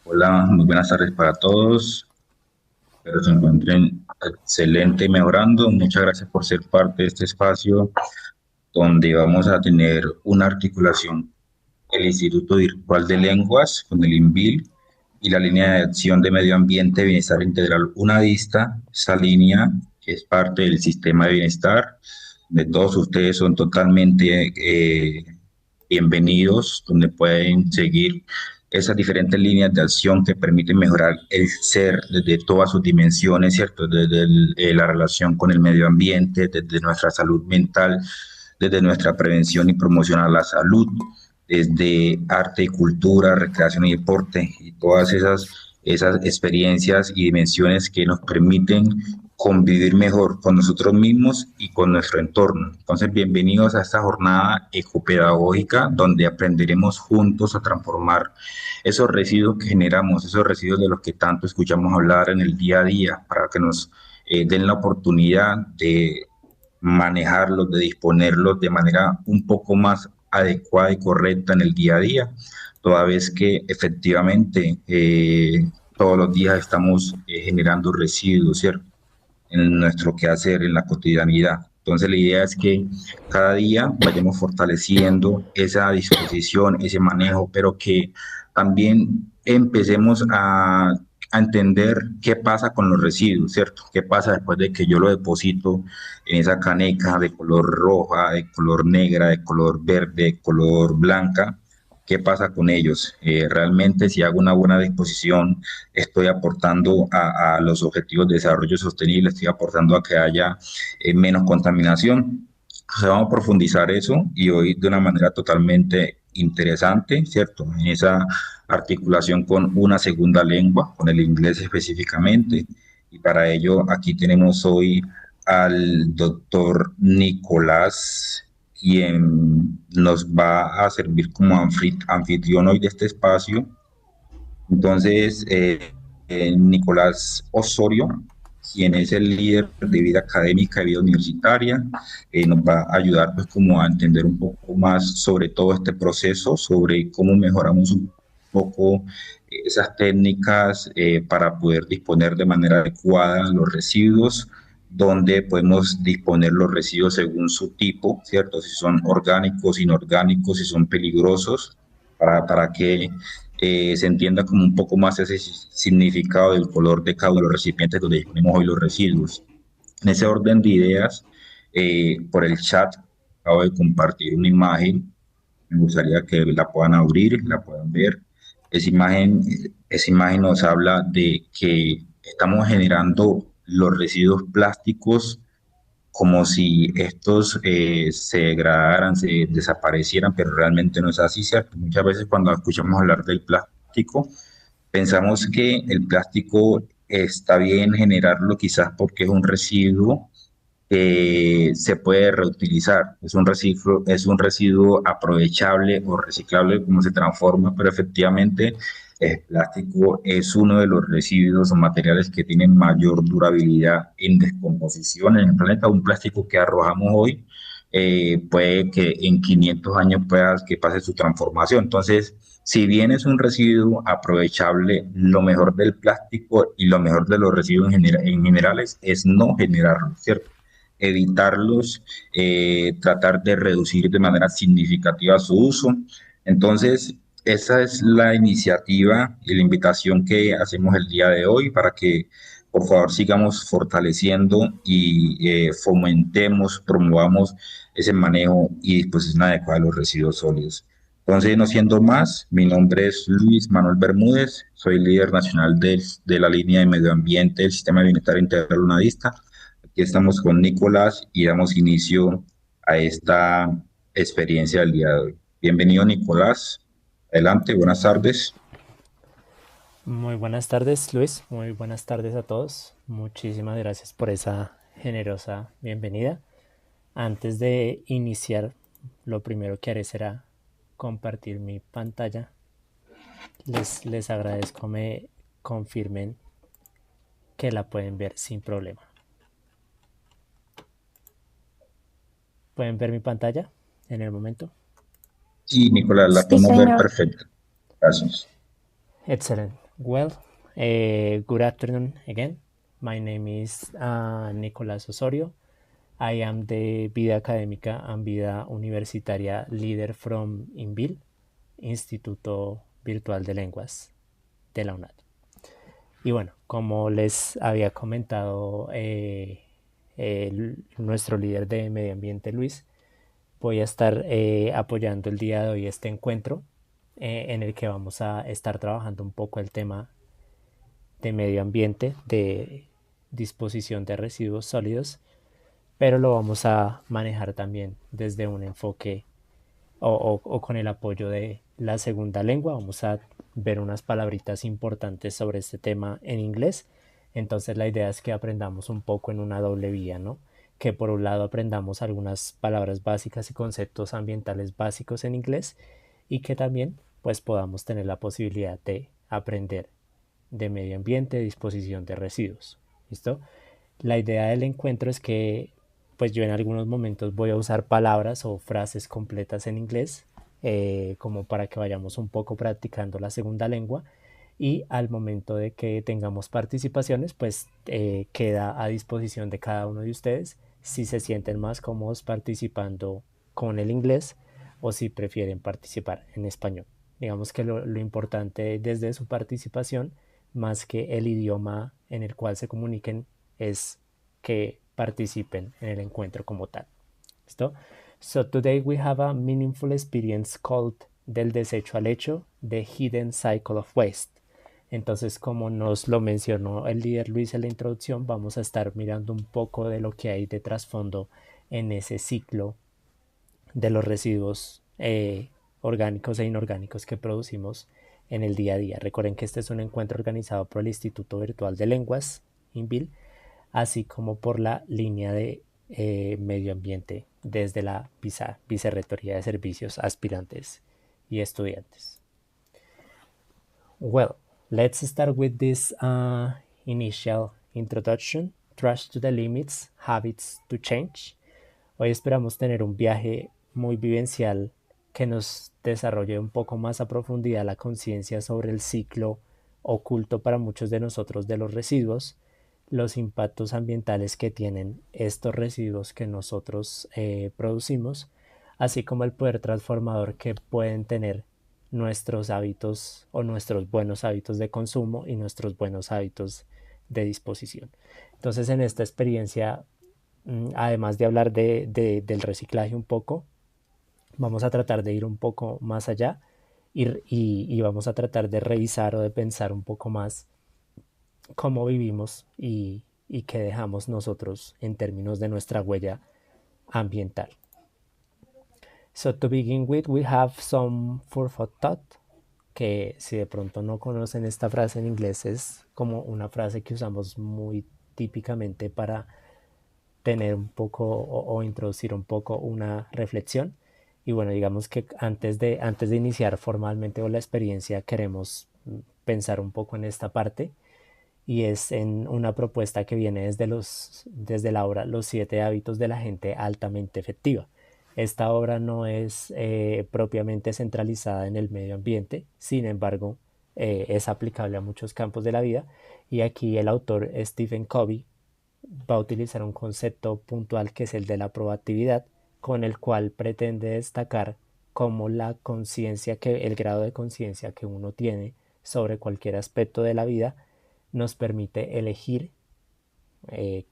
Hola, muy buenas tardes para todos. Espero se encuentren excelente y mejorando. Muchas gracias por ser parte de este espacio donde vamos a tener una articulación el Instituto Virtual de Lenguas con el INVIL y la línea de acción de medio ambiente, bienestar integral, una vista. Esa línea que es parte del sistema de bienestar, de todos ustedes son totalmente bienvenidos, donde pueden seguir esas diferentes líneas de acción que permiten mejorar el ser desde todas sus dimensiones, ¿cierto? Desde la relación con el medio ambiente, desde nuestra salud mental, desde nuestra prevención y promoción a la salud, desde arte y cultura, recreación y deporte, y todas esas experiencias y dimensiones que nos permiten convivir mejor con nosotros mismos y con nuestro entorno. Entonces, bienvenidos a esta jornada ecopedagógica donde aprenderemos juntos a transformar esos residuos que generamos, esos residuos de los que tanto escuchamos hablar en el día a día, para que nos den la oportunidad de manejarlos, de disponerlos de manera un poco más adecuada y correcta en el día a día, toda vez que efectivamente todos los días estamos generando residuos, ¿cierto? En nuestro quehacer, en la cotidianidad. Entonces, la idea es que cada día vayamos fortaleciendo esa disposición, ese manejo, pero que también empecemos a entender qué pasa con los residuos, ¿cierto? ¿Qué pasa después de que yo lo deposito en esa caneca de color roja, de color negra, de color verde, de color blanca? ¿Qué pasa con ellos? Realmente, si hago una buena disposición, estoy aportando a los objetivos de desarrollo sostenible, estoy aportando a que haya menos contaminación. O sea, vamos a profundizar eso y hoy de una manera totalmente interesante, ¿cierto? En esa articulación con una segunda lengua, con el inglés específicamente. Y para ello aquí tenemos hoy al doctor Nicolás, quien nos va a servir como anfitrión hoy de este espacio. Entonces, Nicolás Osorio, quien es el líder de vida académica y vida universitaria, nos va a ayudar pues como a entender un poco más sobre todo este proceso, sobre cómo mejoramos un poco esas técnicas para poder disponer de manera adecuada los residuos, donde podemos disponer los residuos según su tipo, ¿cierto? Si son orgánicos, inorgánicos, si son peligrosos, para que se entienda como un poco más ese significado del color de cada uno de los recipientes donde disponemos hoy los residuos. En ese orden de ideas, por el chat acabo de compartir una imagen. Me gustaría que la puedan abrir, la puedan ver. Esa imagen nos habla de que estamos generando los residuos plásticos como si estos se degradaran, se desaparecieran, pero realmente no es así, ¿cierto? Muchas veces cuando escuchamos hablar del plástico, pensamos que el plástico está bien generarlo quizás porque es un residuo que se puede reutilizar, es un residuo aprovechable o reciclable como se transforma, pero efectivamente el plástico es uno de los residuos o materiales que tienen mayor durabilidad en descomposición en el planeta. Un plástico que arrojamos hoy puede que en 500 años pueda que pase su transformación. Entonces, si bien es un residuo aprovechable, lo mejor del plástico y lo mejor de los residuos en generales es no generarlo, ¿cierto? Evitarlos, tratar de reducir de manera significativa su uso. Entonces, esa es la iniciativa y la invitación que hacemos el día de hoy para que por favor sigamos fortaleciendo y fomentemos, promovamos ese manejo y disposición adecuada de los residuos sólidos. Entonces, no siendo más, mi nombre es Luis Manuel Bermúdez, soy líder nacional de la línea de medio ambiente del Sistema de Bienestar Integral Unadista. Aquí estamos con Nicolás y damos inicio a esta experiencia del día de hoy. Bienvenido, Nicolás. Adelante, buenas tardes. Muy buenas tardes, Luis. Muy buenas tardes a todos. Muchísimas gracias por esa generosa bienvenida. Antes de iniciar, lo primero que haré será compartir mi pantalla. Les agradezco me confirmen que la pueden ver sin problema. ¿Pueden ver mi pantalla en el momento? Sí, Nicolás, la Sí, podemos ver señor. perfecta. Gracias. Excelente. Well, good afternoon again. My name is Nicolás Osorio. I am the Vida Académica and Vida Universitaria leader from INVIL, Instituto Virtual de Lenguas de la UNAD. Y bueno, como les había comentado nuestro líder de medio ambiente, Luis, voy a estar apoyando el día de hoy este encuentro en el que vamos a estar trabajando un poco el tema de medio ambiente, de disposición de residuos sólidos, pero lo vamos a manejar también desde un enfoque o con el apoyo de la segunda lengua. Vamos a ver unas palabritas importantes sobre este tema en inglés. Entonces la idea es que aprendamos un poco en una doble vía, ¿no? Que por un lado aprendamos algunas palabras básicas y conceptos ambientales básicos en inglés y que también pues podamos tener la posibilidad de aprender de medio ambiente, disposición de residuos. ¿Listo? La idea del encuentro es que pues yo en algunos momentos voy a usar palabras o frases completas en inglés como para que vayamos un poco practicando la segunda lengua y al momento de que tengamos participaciones pues queda a disposición de cada uno de ustedes si se sienten más cómodos participando con el inglés o si prefieren participar en español. Digamos que lo importante desde su participación, más que el idioma en el cual se comuniquen, es que participen en el encuentro como tal. ¿Listo? So today we have a meaningful experience called Del desecho al hecho, The Hidden Cycle of Waste. Entonces, como nos lo mencionó el líder Luis en la introducción, vamos a estar mirando un poco de lo que hay de trasfondo en ese ciclo de los residuos orgánicos e inorgánicos que producimos en el día a día. Recuerden que este es un encuentro organizado por el Instituto Virtual de Lenguas, INVIL, así como por la línea de medio ambiente desde la Vicerrectoría de Servicios Aspirantes y Estudiantes. Well, let's start with this initial introduction. Trust to the limits, habits to change. Hoy esperamos tener un viaje muy vivencial que nos desarrolle un poco más a profundidad la conciencia sobre el ciclo oculto para muchos de nosotros de los residuos, los impactos ambientales que tienen estos residuos que nosotros producimos, así como el poder transformador que pueden tener nuestros hábitos o nuestros buenos hábitos de consumo y nuestros buenos hábitos de disposición. Entonces, en esta experiencia, además de hablar del reciclaje un poco, vamos a tratar de ir un poco más allá y vamos a tratar de revisar o de pensar un poco más cómo vivimos y qué dejamos nosotros en términos de nuestra huella ambiental. So to begin with, we have some food for thought, que si de pronto no conocen esta frase en inglés, es como una frase que usamos muy típicamente para tener un poco o introducir un poco una reflexión. Y bueno, digamos que antes de iniciar formalmente con la experiencia, queremos pensar un poco en esta parte y es en una propuesta que viene desde la obra Los 7 hábitos de la gente altamente efectiva. Esta obra no es propiamente centralizada en el medio ambiente, sin embargo, es aplicable a muchos campos de la vida y aquí el autor Stephen Covey va a utilizar un concepto puntual que es el de la proactividad, con el cual pretende destacar cómo la conciencia el grado de conciencia que uno tiene sobre cualquier aspecto de la vida nos permite elegir eh,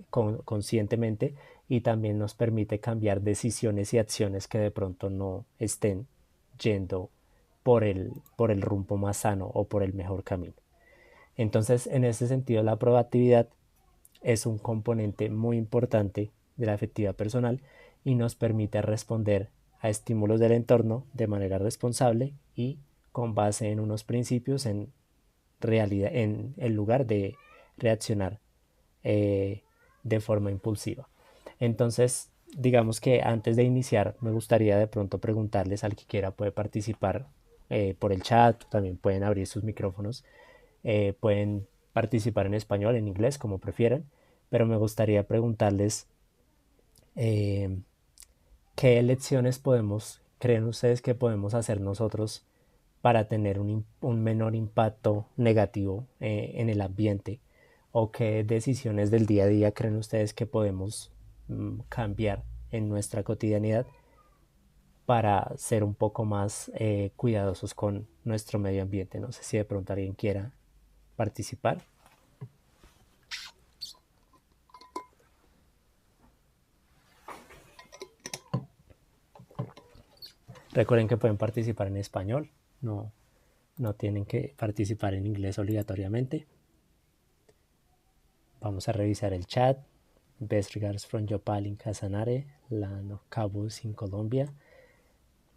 conscientemente y también nos permite cambiar decisiones y acciones que de pronto no estén yendo por el rumbo más sano o por el mejor camino. Entonces, en ese sentido, la proactividad es un componente muy importante de la efectividad personal y nos permite responder a estímulos del entorno de manera responsable y con base en unos principios en realidad, en lugar de reaccionar eh, de forma impulsiva. Entonces, digamos que antes de iniciar, me gustaría de pronto preguntarles al que quiera puede participar por el chat, también pueden abrir sus micrófonos, pueden participar en español, en inglés, como prefieran, pero me gustaría preguntarles eh, qué lecciones creen ustedes que podemos hacer nosotros para tener un menor impacto negativo en el ambiente? ¿O qué decisiones del día a día creen ustedes que podemos cambiar en nuestra cotidianidad para ser un poco más cuidadosos con nuestro medio ambiente? No sé si de pronto alguien quiera participar. Recuerden que pueden participar en español, no, no tienen que participar en inglés obligatoriamente. Vamos a revisar el chat. Best regards from Yopal in Casanare, land of Cabos in Colombia.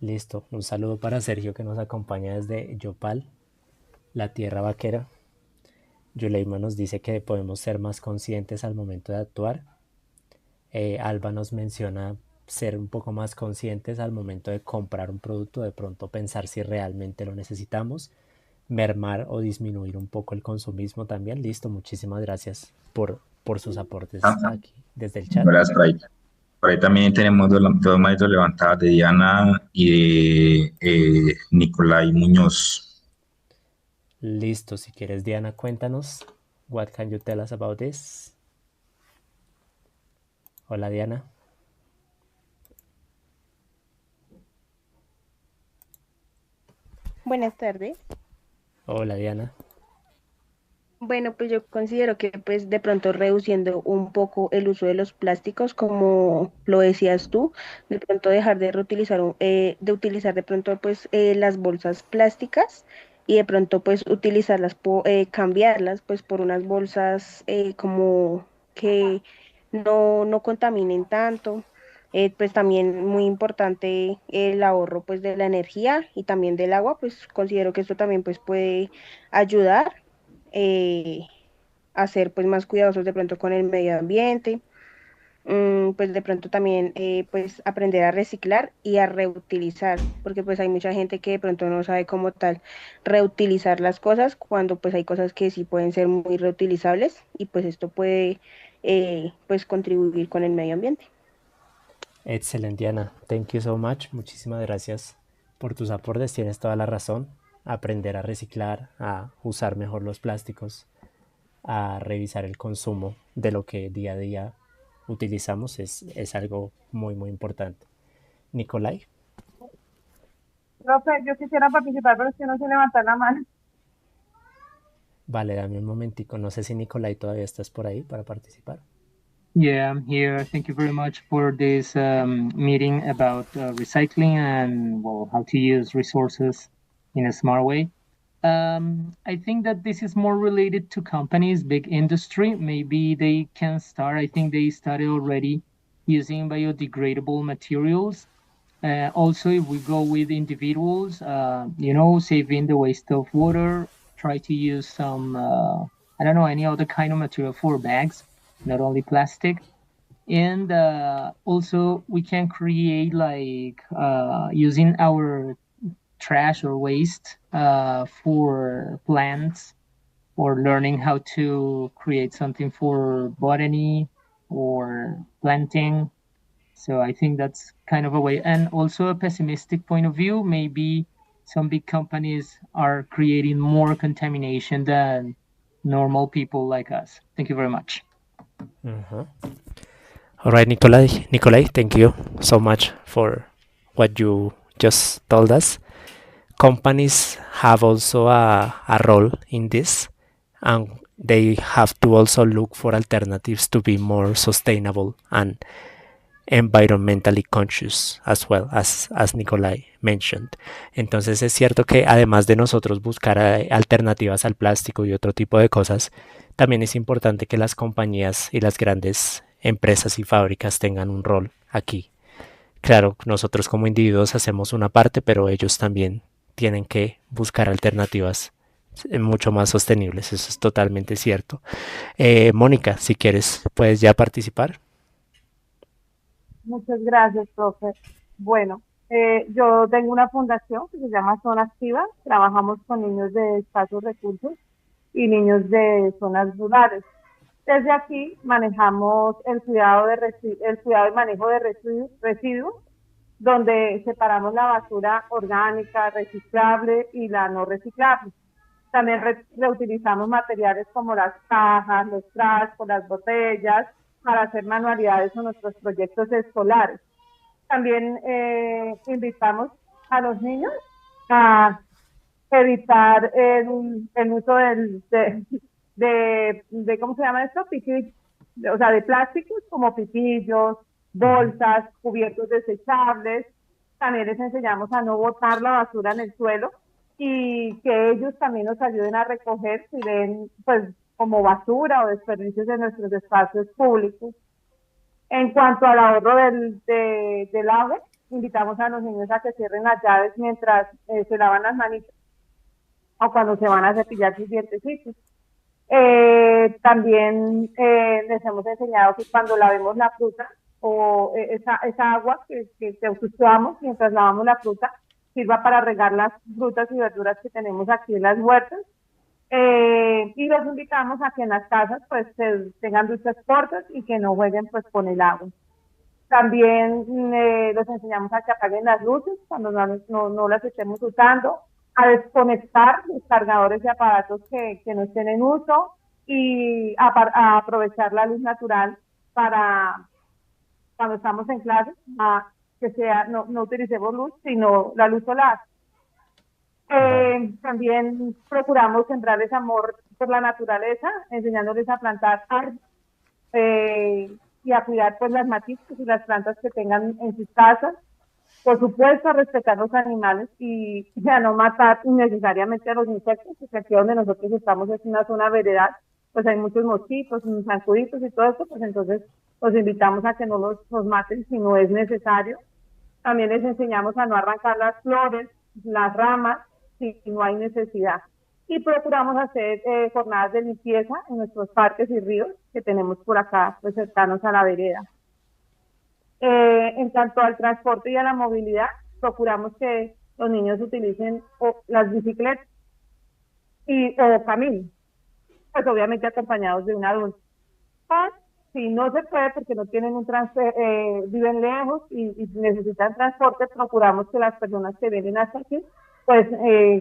Listo, un saludo para Sergio que nos acompaña desde Yopal, la tierra vaquera. Yuleima nos dice que podemos ser más conscientes al momento de actuar. Alba nos menciona ser un poco más conscientes al momento de comprar un producto, de pronto pensar si realmente lo necesitamos, mermar o disminuir un poco el consumismo también. Listo, muchísimas gracias por sus aportes Ah, aquí desde el chat. gracias, por ahí también tenemos dos manitos levantadas de Diana y de Nicolai Muñoz. Listo, si quieres Diana, cuéntanos. What can you tell us about this? Hola Diana. Buenas tardes. Hola Diana. Bueno, pues yo considero que pues de pronto reduciendo un poco el uso de los plásticos, como lo decías tú, de pronto dejar de reutilizar, de utilizar de pronto pues las bolsas plásticas y de pronto pues utilizarlas, cambiarlas pues por unas bolsas como que no contaminen tanto. Pues también muy importante el ahorro pues de la energía y también del agua, pues considero que esto también pues puede ayudar eh, a ser pues más cuidadosos de pronto con el medio ambiente, pues de pronto también pues aprender a reciclar y a reutilizar, porque pues hay mucha gente que de pronto no sabe cómo tal reutilizar las cosas, cuando pues hay cosas que sí pueden ser muy reutilizables y pues esto puede pues contribuir con el medio ambiente. Excelente Diana. Thank you so much. Muchísimas gracias por tus aportes. Tienes toda la razón. Aprender a reciclar, a usar mejor los plásticos, a revisar el consumo de lo que día a día utilizamos es algo muy, muy importante. Nicolai, Profe, yo quisiera participar, pero es que no sé levantar la mano. vale, dame un momentico. No sé si Nicolai todavía estás por ahí para participar. Yeah, I'm here. Thank you very much for this meeting about recycling and well, how to use resources in a smart way. I think that this is more related to companies, big industry. Maybe they can start. I think they started already using biodegradable materials. Also, if we go with individuals, saving the waste of water, try to use some, I don't know, any other kind of material for bags, not only plastic. And also, we can create like using our trash or waste for plants or learning how to create something for botany or planting. So I think that's kind of a way. And also a pessimistic point of view, maybe some big companies are creating more contamination than normal people like us. Thank you very much. Uh-huh. All right, Nikolai, thank you so much for what you just told us. Companies have also a role in this, and they have to also look for alternatives to be more sustainable and environmentally conscious as well as Nikolai mentioned. Entonces es cierto que además de nosotros buscar alternativas al plástico y otro tipo de cosas, también es importante que las compañías y las grandes empresas y fábricas tengan un rol aquí. Claro, nosotros como individuos hacemos una parte, pero ellos también tienen que buscar alternativas mucho más sostenibles. Eso es totalmente cierto. Mónica, si quieres, puedes ya participar. Muchas gracias, profe. Bueno, yo tengo una fundación que se llama Zona Activa. Trabajamos con niños de escasos recursos y niños de zonas rurales. Desde aquí manejamos el cuidado y manejo de residuos donde separamos la basura orgánica, reciclable y la no reciclable. También reutilizamos materiales como las cajas, los frascos, las botellas, para hacer manualidades en nuestros proyectos escolares. También invitamos a los niños a evitar el uso ¿cómo se llama esto? O sea, de plásticos como pitillos, bolsas, cubiertos desechables. También les enseñamos a no botar la basura en el suelo y que ellos también nos ayuden a recoger si ven, pues, como basura o desperdicios en nuestros espacios públicos. En cuanto al ahorro del agua, invitamos a los niños a que cierren las llaves mientras se lavan las manitas o cuando se van a cepillar sus dientecitos. También les hemos enseñado que cuando lavemos la fruta o esa agua que usamos mientras lavamos la fruta sirva para regar las frutas y verduras que tenemos aquí en las huertas. Y los invitamos a que en las casas pues tengan duchas cortas y que no jueguen pues con el agua. También los enseñamos a que apaguen las luces cuando no las estemos usando, a desconectar los cargadores y aparatos que no estén en uso y a aprovechar la luz natural para cuando estamos en clase, que sea no utilicemos luz, sino la luz solar. También procuramos sembrarles amor por la naturaleza, enseñándoles a plantar árboles y a cuidar pues las maticas y las plantas que tengan en sus casas. Por supuesto, a respetar los animales y a no matar innecesariamente a los insectos, porque aquí donde nosotros estamos es una zona veredal, pues hay muchos mosquitos, zancuditos y todo eso, pues entonces los invitamos a que no los maten si no es necesario. También les enseñamos a no arrancar las flores, las ramas, si no hay necesidad. Y procuramos hacer jornadas de limpieza en nuestros parques y ríos que tenemos por acá, pues cercanos a la vereda. En cuanto al transporte y a la movilidad, procuramos que los niños utilicen las bicicletas o caminen, pues obviamente acompañados de un adulto. Si no se puede porque no tienen viven lejos y necesitan transporte, procuramos que las personas que vienen hasta aquí pues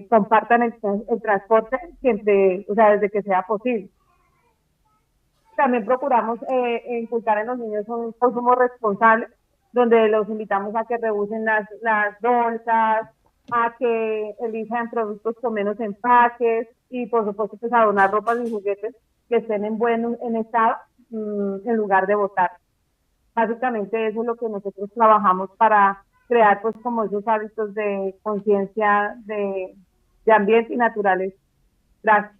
compartan el transporte siempre, o sea, desde que sea posible. También procuramos inculcar en los niños un consumo responsable, donde los invitamos a que reusen las bolsas, a que elijan productos con menos empaques y por supuesto pues a donar ropas y juguetes que estén en estado en lugar de botar. Básicamente eso es lo que nosotros trabajamos para crear pues como esos hábitos de conciencia de ambiente y naturaleza. Gracias.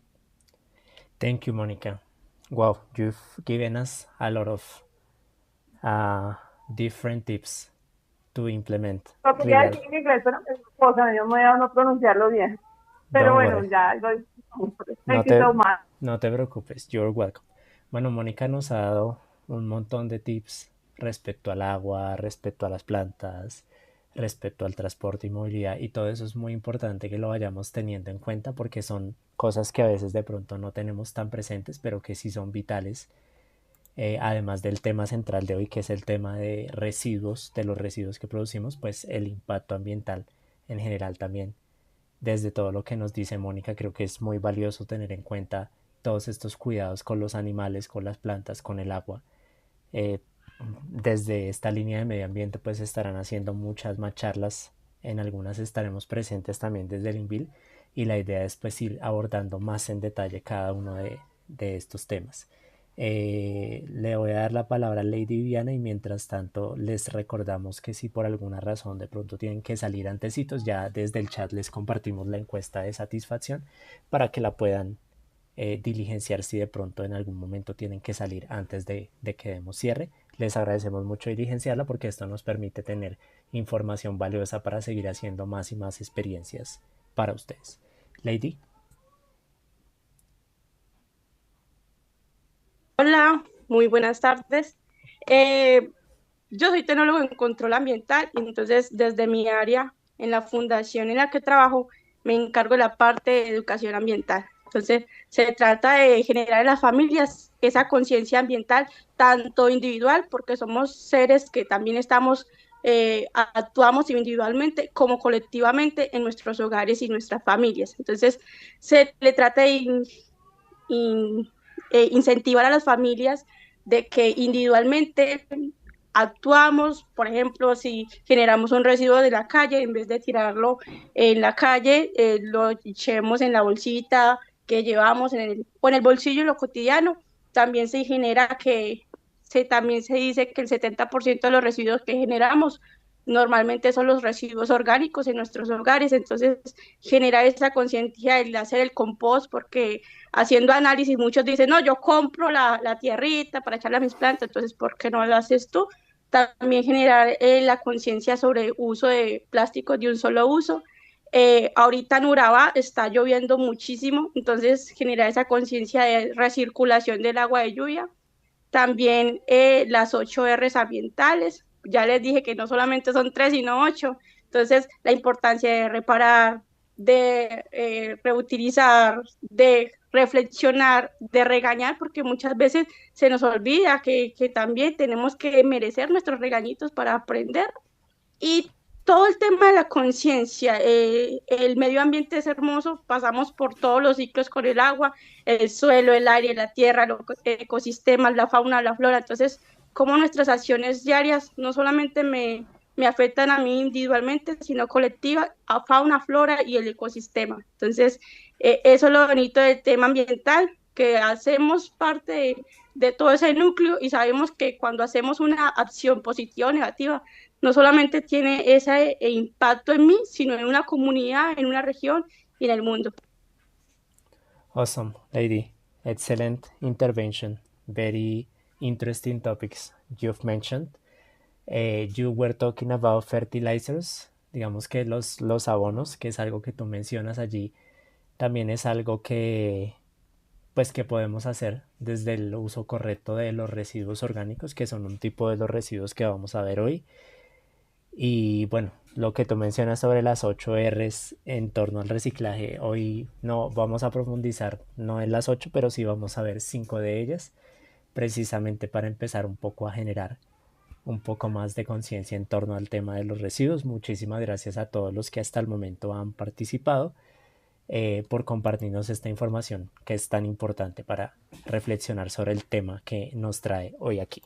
Thank you, Monica. Wow, you've given us a lot of different tips to implement. Lo quería decir en inglés, pero mi esposa me dio miedo no pronunciarlo bien. Pero bueno, ya lo no te preocupes, you're welcome. Bueno, Mónica nos ha dado un montón de tips respecto al agua, respecto a las plantas, respecto al transporte y movilidad, y todo eso es muy importante que lo vayamos teniendo en cuenta porque son cosas que a veces de pronto no tenemos tan presentes, pero que sí son vitales, además del tema central de hoy, que es el tema de residuos, de los residuos que producimos, pues el impacto ambiental en general también. Desde todo lo que nos dice Mónica, creo que es muy valioso tener en cuenta todos estos cuidados con los animales, con las plantas, con el agua. Desde esta línea de medio ambiente pues estarán haciendo muchas más charlas, en algunas estaremos presentes también desde el INVIL, y la idea es pues ir abordando más en detalle cada uno de estos temas. Le voy a dar la palabra a Lady Viviana y mientras tanto les recordamos que si por alguna razón de pronto tienen que salir antecitos, ya desde el chat les compartimos la encuesta de satisfacción para que la puedan diligenciar si de pronto en algún momento tienen que salir antes de que demos cierre. Les agradecemos mucho diligenciarla porque esto nos permite tener información valiosa para seguir haciendo más y más experiencias para ustedes. Lady. Hola, muy buenas tardes. Yo soy tecnólogo en control ambiental y entonces desde mi área en la fundación en la que trabajo me encargo de la parte de educación ambiental. Entonces se trata de generar en las familias esa conciencia ambiental, tanto individual, porque somos seres que también estamos actuamos individualmente como colectivamente en nuestros hogares y nuestras familias. Entonces, se le trata de incentivar a las familias de que individualmente actuamos, por ejemplo, si generamos un residuo de la calle, en vez de tirarlo en la calle, lo echemos en la bolsita que llevamos o en el bolsillo en lo cotidiano. También se genera que también se dice que el 70% de los residuos que generamos normalmente son los residuos orgánicos en nuestros hogares, entonces generar esa conciencia de hacer el compost, porque haciendo análisis muchos dicen, no, yo compro la tierrita para echarle a mis plantas, entonces ¿por qué no lo haces tú? También generar la conciencia sobre el uso de plásticos de un solo uso. Ahorita en Urabá está lloviendo muchísimo, entonces generar esa conciencia de recirculación del agua de lluvia. También las 8 R's ambientales. Ya les dije que no solamente son 3, sino 8. Entonces, la importancia de reparar, de reutilizar, de reflexionar, de regañar, porque muchas veces se nos olvida que también tenemos que merecer nuestros regañitos para aprender. Y todo el tema de la conciencia, el medio ambiente es hermoso, pasamos por todos los ciclos con el agua, el suelo, el aire, la tierra, los ecosistemas, la fauna, la flora. Entonces, como nuestras acciones diarias no solamente me afectan a mí individualmente, sino colectiva, a fauna, flora y el ecosistema. Entonces, eso es lo bonito del tema ambiental, que hacemos parte de todo ese núcleo y sabemos que cuando hacemos una acción positiva o negativa, no solamente tiene ese impacto en mí, sino en una comunidad, en una región y en el mundo. Awesome, lady. Excellent intervention. Very interesting topics you've mentioned. You were talking about fertilizers. Digamos que los abonos, que es algo que tú mencionas allí, también es algo que pues que podemos hacer desde el uso correcto de los residuos orgánicos, que son un tipo de los residuos que vamos a ver hoy. Y bueno, lo que tú mencionas sobre las 8 R's en torno al reciclaje, hoy no vamos a profundizar, no en las 8, pero sí vamos a ver 5 de ellas, precisamente para empezar un poco a generar un poco más de conciencia en torno al tema de los residuos. Muchísimas gracias a todos los que hasta el momento han participado por compartirnos esta información que es tan importante para reflexionar sobre el tema que nos trae hoy aquí.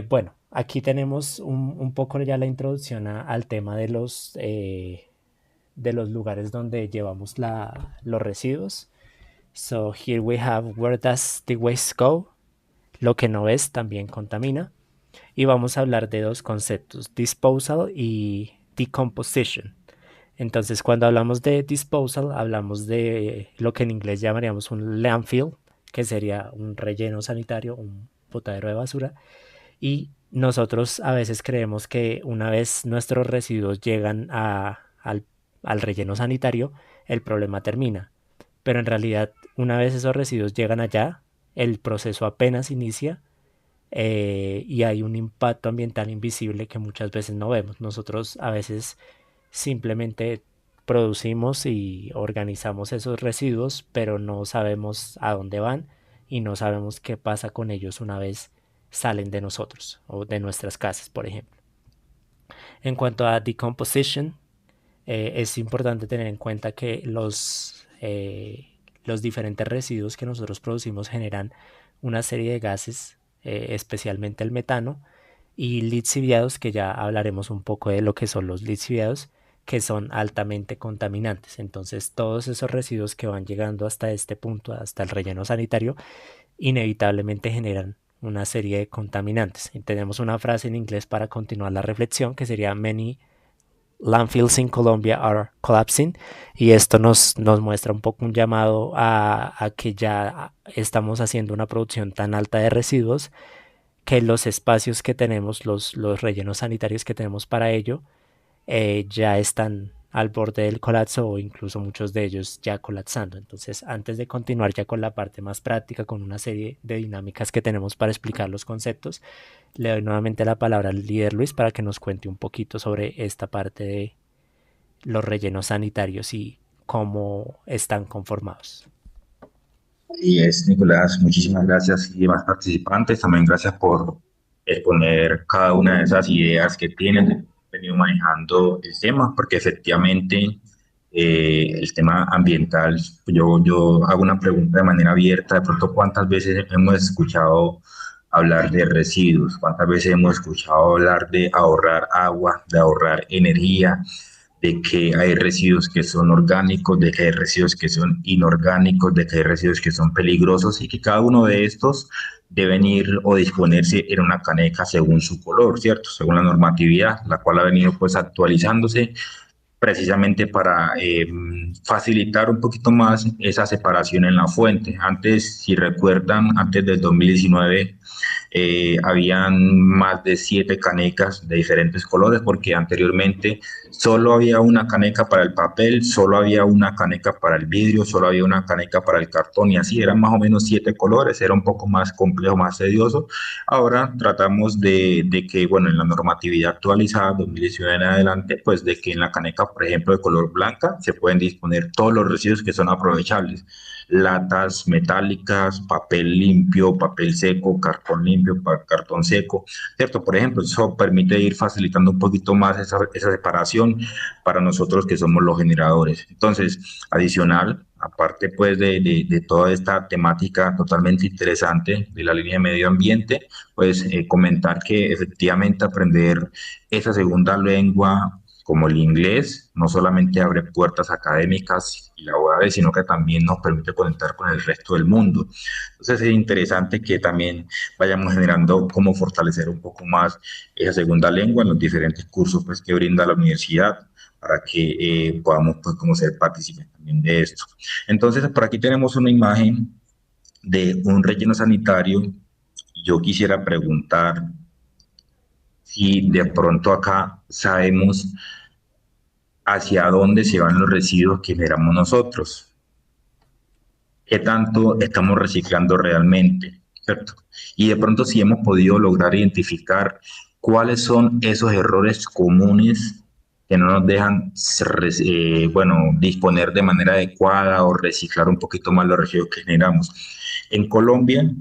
Bueno, aquí tenemos un poco ya la introducción al tema de los lugares donde llevamos los residuos. So here we have where does the waste go. Lo que no ves también contamina. Y vamos a hablar de dos conceptos, disposal y decomposition. Entonces, cuando hablamos de disposal, hablamos de lo que en inglés llamaríamos un landfill, que sería un relleno sanitario, un botadero de basura. Y nosotros a veces creemos que una vez nuestros residuos llegan al relleno sanitario, el problema termina. Pero en realidad, una vez esos residuos llegan allá, el proceso apenas inicia y hay un impacto ambiental invisible que muchas veces no vemos. Nosotros a veces simplemente producimos y organizamos esos residuos, pero no sabemos a dónde van y no sabemos qué pasa con ellos una vez salen de nosotros o de nuestras casas, por ejemplo. En cuanto a decomposition, es importante tener en cuenta que los diferentes residuos que nosotros producimos generan una serie de gases, especialmente el metano, y lixiviados, que ya hablaremos un poco de lo que son los lixiviados, que son altamente contaminantes. Entonces, todos esos residuos que van llegando hasta este punto, hasta el relleno sanitario, inevitablemente generan una serie de contaminantes. Y tenemos una frase en inglés para continuar la reflexión que sería many landfills in Colombia are collapsing, y esto nos muestra un poco un llamado a que ya estamos haciendo una producción tan alta de residuos que los espacios que tenemos, los rellenos sanitarios que tenemos para ello, ya están al borde del colapso o incluso muchos de ellos ya colapsando. Entonces, antes de continuar ya con la parte más práctica, con una serie de dinámicas que tenemos para explicar los conceptos, le doy nuevamente la palabra al líder Luis para que nos cuente un poquito sobre esta parte de los rellenos sanitarios y cómo están conformados. Y es, Nicolás, muchísimas gracias y demás participantes. También gracias por exponer cada una de esas ideas que tienen, venido manejando el tema, porque efectivamente el tema ambiental, yo hago una pregunta de manera abierta, de pronto cuántas veces hemos escuchado hablar de residuos, cuántas veces hemos escuchado hablar de ahorrar agua, de ahorrar energía, de que hay residuos que son orgánicos, de que hay residuos que son inorgánicos, de que hay residuos que son peligrosos y que cada uno de estos deben ir o disponerse en una caneca según su color, ¿cierto? Según la normatividad, la cual ha venido pues actualizándose precisamente para facilitar un poquito más esa separación en la fuente. Antes, si recuerdan, antes del 2019 habían más de 7 canecas de diferentes colores, porque anteriormente solo había una caneca para el papel, solo había una caneca para el vidrio, solo había una caneca para el cartón y así eran más o menos 7 colores, era un poco más complejo, más tedioso. Ahora tratamos de que, bueno, en la normatividad actualizada 2019 en adelante, pues de que en la caneca, por ejemplo, de color blanca, se pueden disponer todos los residuos que son aprovechables, latas metálicas, papel limpio, papel seco, cartón limpio, cartón seco, ¿cierto? Por ejemplo, eso permite ir facilitando un poquito más esa separación para nosotros que somos los generadores. Entonces, adicional, aparte pues de toda esta temática totalmente interesante de la línea de medio ambiente, pues comentar que efectivamente aprender esa segunda lengua como el inglés, no solamente abre puertas académicas y laborales, sino que también nos permite conectar con el resto del mundo. Entonces es interesante que también vayamos generando cómo fortalecer un poco más esa segunda lengua en los diferentes cursos pues, que brinda la universidad para que podamos pues, como ser partícipes también de esto. Entonces, por aquí tenemos una imagen de un relleno sanitario. Yo quisiera preguntar si de pronto acá sabemos hacia dónde se van los residuos que generamos nosotros, qué tanto estamos reciclando realmente, ¿cierto? Y de pronto si hemos podido lograr identificar cuáles son esos errores comunes que no nos dejan, bueno, disponer de manera adecuada o reciclar un poquito más los residuos que generamos. En Colombia,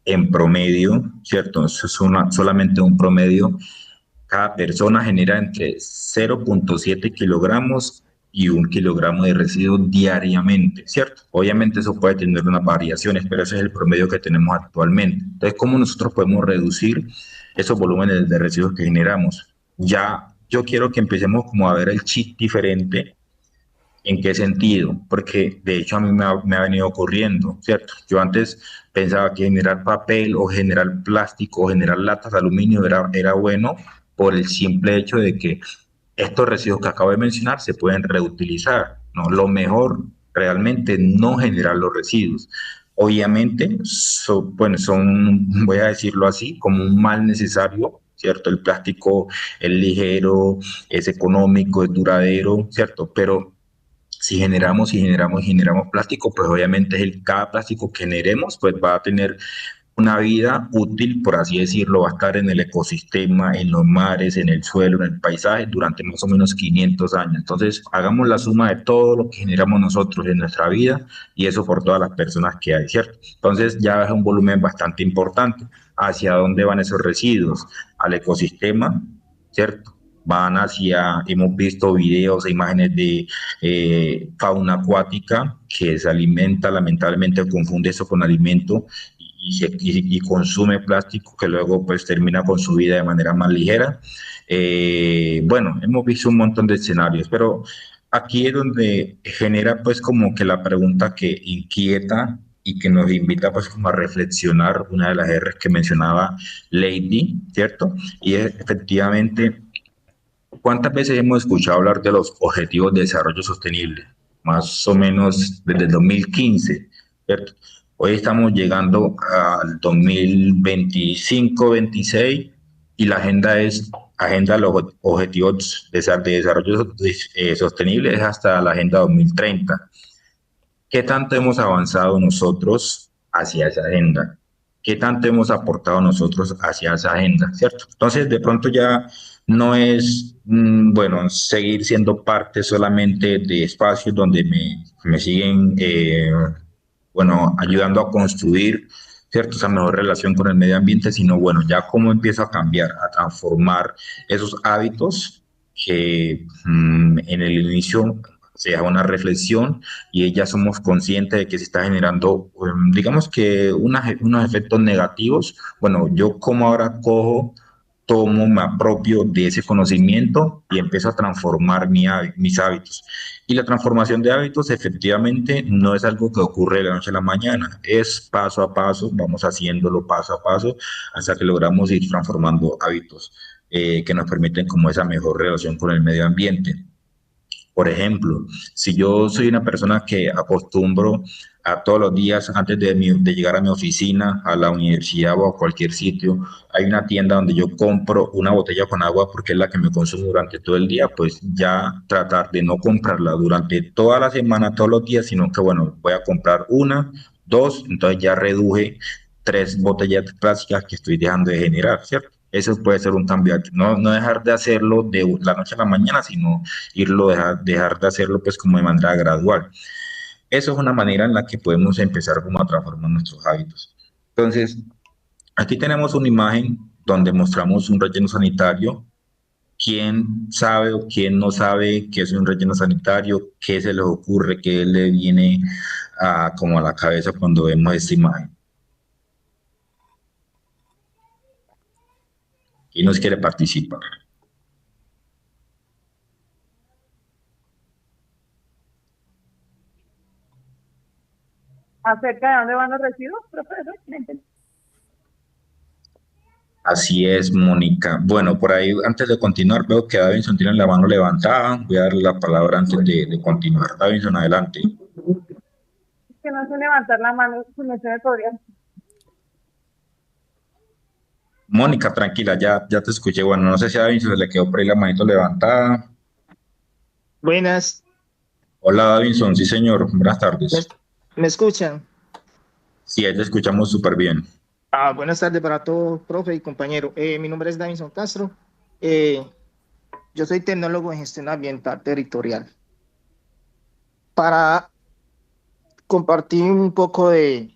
en promedio, ¿cierto? Eso es solamente un promedio. Cada persona genera entre 0,7 kilogramos y 1 kilogramo de residuos diariamente, ¿cierto? Obviamente eso puede tener unas variaciones, pero ese es el promedio que tenemos actualmente. Entonces, ¿cómo nosotros podemos reducir esos volúmenes de residuos que generamos? Ya yo quiero que empecemos como a ver el chip diferente. ¿En qué sentido? Porque de hecho a mí me ha venido ocurriendo, ¿cierto? Yo antes pensaba que generar papel o generar plástico o generar latas de aluminio era bueno por el simple hecho de que estos residuos que acabo de mencionar se pueden reutilizar, ¿no? Lo mejor realmente no generar los residuos. Obviamente, bueno, son, voy a decirlo así, como un mal necesario, ¿cierto? El plástico es ligero, es económico, es duradero, ¿cierto? Pero si generamos y generamos y generamos plástico, pues obviamente cada plástico que generemos pues va a tener una vida útil, por así decirlo, va a estar en el ecosistema, en los mares, en el suelo, en el paisaje durante más o menos 500 años. Entonces, hagamos la suma de todo lo que generamos nosotros en nuestra vida y eso por todas las personas que hay, ¿cierto? Entonces, ya es un volumen bastante importante. ¿Hacia dónde van esos residuos? Al ecosistema, ¿cierto? Van hacia, hemos visto videos e imágenes de fauna acuática que se alimenta, lamentablemente confunde eso con alimento y consume plástico que luego pues termina con su vida de manera más ligera. Bueno, hemos visto un montón de escenarios, pero aquí es donde genera pues como que la pregunta que inquieta y que nos invita pues como a reflexionar una de las R's que mencionaba Lady, ¿cierto? Y es efectivamente, ¿cuántas veces hemos escuchado hablar de los Objetivos de Desarrollo Sostenible? Más o menos desde el 2015, ¿cierto? Hoy estamos llegando al 2025-26 y la agenda es Agenda de los Objetivos de Desarrollo Sostenible es hasta la Agenda 2030. ¿Qué tanto hemos avanzado nosotros hacia esa agenda? ¿Qué tanto hemos aportado nosotros hacia esa agenda? ¿Cierto? Entonces, de pronto ya no es, bueno, seguir siendo parte solamente de espacios donde me siguen, bueno, ayudando a construir ¿cierto? Esa mejor relación con el medio ambiente, sino bueno, ya cómo empiezo a cambiar, a transformar esos hábitos que en el inicio se haga una reflexión y ya somos conscientes de que se está generando, digamos que unos efectos negativos. Bueno, yo como ahora cojo, tomo, me apropio de ese conocimiento y empiezo a transformar mis hábitos. Y la transformación de hábitos efectivamente no es algo que ocurre de la noche a la mañana, es paso a paso, vamos haciéndolo paso a paso hasta que logramos ir transformando hábitos que nos permiten como esa mejor relación con el medio ambiente. Por ejemplo, si yo soy una persona que acostumbro a todos los días antes de llegar a mi oficina, a la universidad o a cualquier sitio, hay una tienda donde yo compro una botella con agua porque es la que me consumo durante todo el día, pues ya tratar de no comprarla durante toda la semana, todos los días, sino que bueno, voy a comprar una, dos, entonces ya reduje tres botellas plásticas que estoy dejando de generar, ¿cierto? Eso puede ser un cambio, no dejar de hacerlo de la noche a la mañana, sino dejar de hacerlo pues como de manera gradual. Eso es una manera en la que podemos empezar como a transformar nuestros hábitos. Entonces, aquí tenemos una imagen donde mostramos un relleno sanitario. ¿Quién sabe o quién no sabe qué es un relleno sanitario? ¿Qué se les ocurre? ¿Qué le viene como a la cabeza cuando vemos esta imagen? ¿Quién nos quiere participar? ¿Acerca de dónde van los residuos, profesor? Así es, Mónica. Bueno, por ahí, antes de continuar, veo que Davinson tiene la mano levantada. Voy a darle la palabra antes de continuar. Davinson, adelante. Que no sé levantar la mano, si me se me podría. Mónica, tranquila, ya te escuché. Bueno, no sé si a Davinson se le quedó por ahí la manito levantada. Buenas, Hola, Davinson. Sí, señor. Buenas ¿me, tardes. me escuchan? Sí, ahí te escuchamos súper bien. Buenas tardes para todos, profe y compañero. Mi nombre es Davinson Castro. Eh, yo soy tecnólogo en gestión ambiental territorial. Para compartir un poco de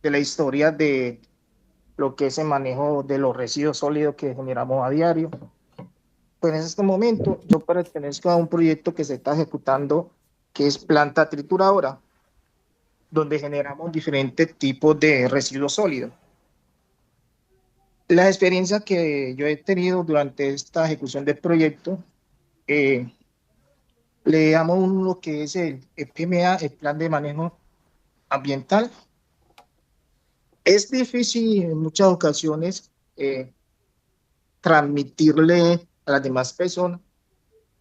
la historia de lo que es el manejo de los residuos sólidos que generamos a diario, pues en este momento yo pertenezco a un proyecto que se está ejecutando, que es planta trituradora, donde generamos diferentes tipos de residuos sólidos. La experiencia que yo he tenido durante esta ejecución del proyecto, eh, le damos lo que es el PMA, el Plan de Manejo Ambiental. Es difícil en muchas ocasiones transmitirle a las demás personas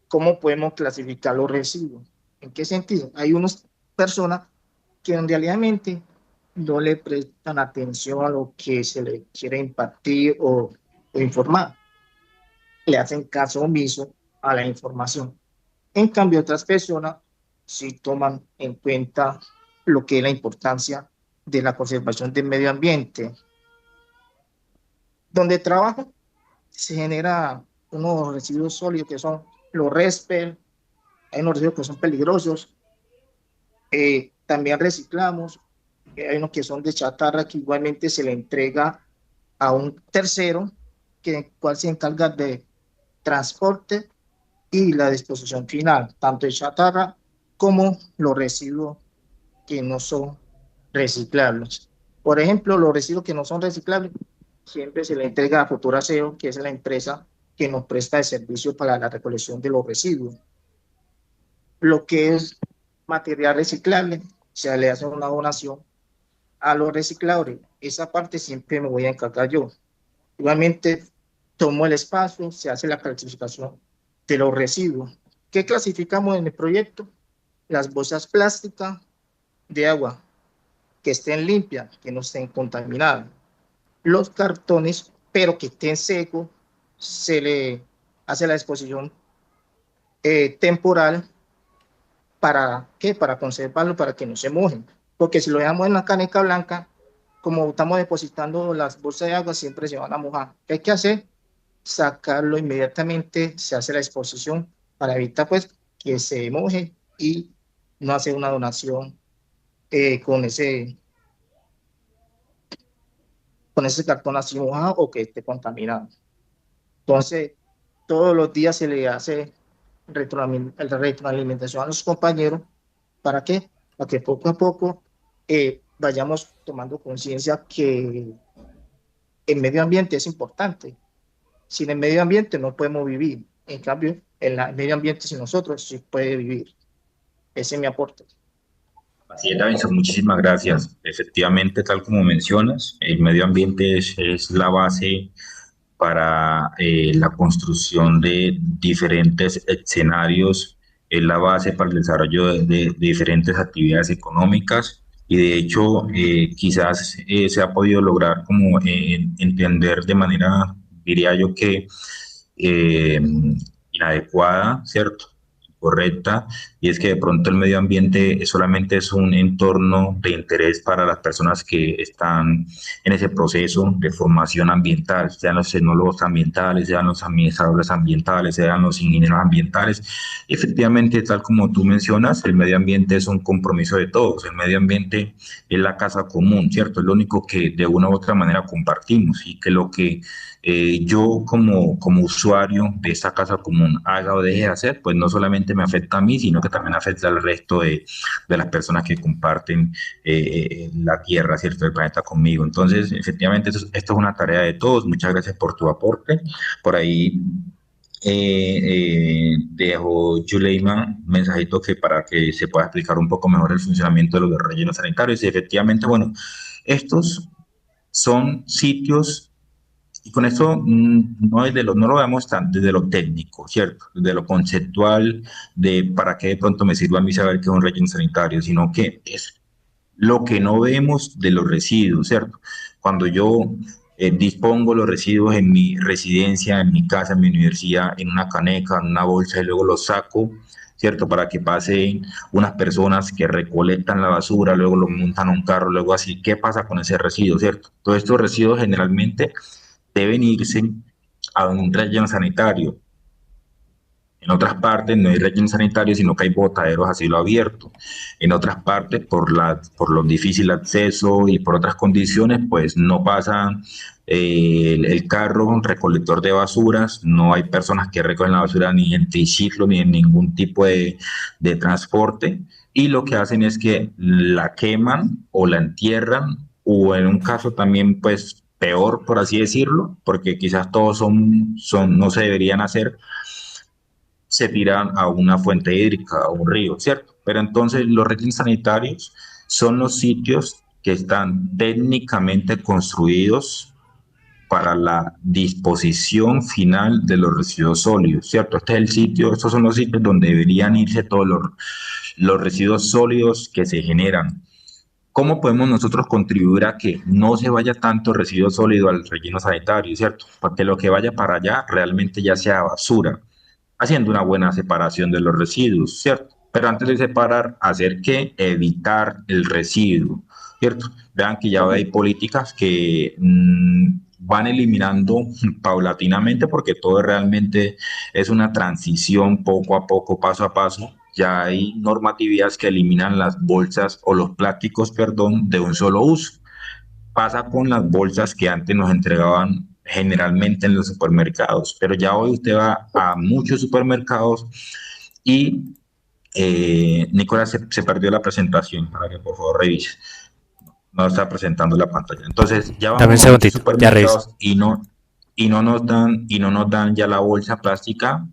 cómo podemos clasificar los residuos. ¿En qué sentido? Hay unas personas que en realidad no le prestan atención a lo que se le quiere impartir o informar. Le hacen caso omiso a la información. En cambio, otras personas sí toman en cuenta lo que es la importancia de la conservación del medio ambiente. Donde trabajo se genera unos residuos sólidos que son los RESPER, hay unos residuos que son peligrosos, también reciclamos, hay unos que son de chatarra que igualmente se le entrega a un tercero, que cual se encarga de transporte y la disposición final, tanto de chatarra como los residuos que no son reciclables. Por ejemplo, los residuos que no son reciclables siempre se le entrega a Futuraceo, que es la empresa que nos presta el servicio para la recolección de los residuos. Lo que es material reciclable, se le hace una donación a los recicladores. Esa parte siempre me voy a encargar yo. Igualmente, tomo el espacio, se hace la clasificación de los residuos. ¿Qué clasificamos en el proyecto? Las bolsas plásticas de agua que estén limpias, que no estén contaminadas. Los cartones, pero que estén secos, se le hace la disposición temporal. ¿Para qué? Para conservarlo, para que no se mojen. Porque si lo dejamos en la caneca blanca, como estamos depositando las bolsas de agua, siempre se van a mojar. ¿Qué hay que hacer? Sacarlo inmediatamente, se hace la exposición para evitar pues que se moje y no hacer una donación con ese con ese cartón así mojado o que esté contaminado. Entonces, todos los días se le hace retroalimentación a los compañeros. ¿Para qué? Para que poco a poco vayamos tomando conciencia que el medio ambiente es importante. Sin el medio ambiente no podemos vivir. En cambio, el medio ambiente sin nosotros sí puede vivir. Ese es mi aporte. Así es, Davinson, muchísimas gracias. Efectivamente, tal como mencionas, el medio ambiente es la base para la construcción de diferentes escenarios, es la base para el desarrollo de diferentes actividades económicas y de hecho quizás se ha podido lograr como entender de manera, diría yo que eh, inadecuada, ¿cierto? Correcta, y es que de pronto el medio ambiente solamente es un entorno de interés para las personas que están en ese proceso de formación ambiental, sean los tecnólogos ambientales, sean los administradores ambientales, sean los ingenieros ambientales. Efectivamente, tal como tú mencionas, el medio ambiente es un compromiso de todos, el medio ambiente es la casa común, ¿cierto? Es lo único que de una u otra manera compartimos y que lo que yo como usuario de esta casa común haga o deje de hacer, pues no solamente me afecta a mí, sino que también afecta al resto de las personas que comparten la Tierra, ¿cierto? El planeta conmigo. Entonces, efectivamente, esto es una tarea de todos. Muchas gracias por tu aporte. Por ahí dejo Yuleima un mensajito que para que se pueda explicar un poco mejor el funcionamiento de los rellenos sanitarios. Y efectivamente, bueno, estos son sitios y con eso no lo veamos tan desde lo técnico, ¿cierto? Desde lo conceptual, de para qué de pronto me sirve a mí saber que es un relleno sanitario, sino que es lo que no vemos de los residuos, ¿cierto? Cuando yo dispongo los residuos en mi residencia, en mi casa, en mi universidad, en una caneca, en una bolsa y luego los saco, ¿cierto? Para que pasen unas personas que recolectan la basura, luego lo montan a un carro, luego así. ¿Qué pasa con ese residuo, cierto? Todos estos residuos generalmente deben irse a un relleno sanitario. En otras partes no hay relleno sanitario, sino que hay botaderos a cielo abierto. En otras partes, por lo difícil acceso y por otras condiciones, pues no pasa el carro recolector de basuras, no hay personas que recogen la basura ni en triciclo ni en ningún tipo de transporte. Y lo que hacen es que la queman o la entierran, o en un caso también, pues peor, por así decirlo, porque quizás todos no se deberían hacer, se tiran a una fuente hídrica, a un río, ¿cierto? Pero entonces los rellenos sanitarios son los sitios que están técnicamente construidos para la disposición final de los residuos sólidos, ¿cierto? Este es el sitio, estos son los sitios donde deberían irse todos los residuos sólidos que se generan. ¿Cómo podemos nosotros contribuir a que no se vaya tanto residuo sólido al relleno sanitario, ¿cierto? Para que lo que vaya para allá realmente ya sea basura, haciendo una buena separación de los residuos, ¿cierto? Pero antes de separar, hacer que evitar el residuo, ¿cierto? Vean que ya hay políticas que van eliminando paulatinamente porque todo realmente es una transición poco a poco, paso a paso. Ya hay normatividades que eliminan las bolsas o los plásticos, perdón, de un solo uso. Pasa con las bolsas que antes nos entregaban generalmente en los supermercados, pero ya hoy usted va a muchos supermercados y Nicolás se perdió la presentación, para que por favor revise. No está presentando la pantalla. Entonces ya Dame un vamos a muchos segundito, ya reviso. supermercados y no nos dan ya la bolsa plástica,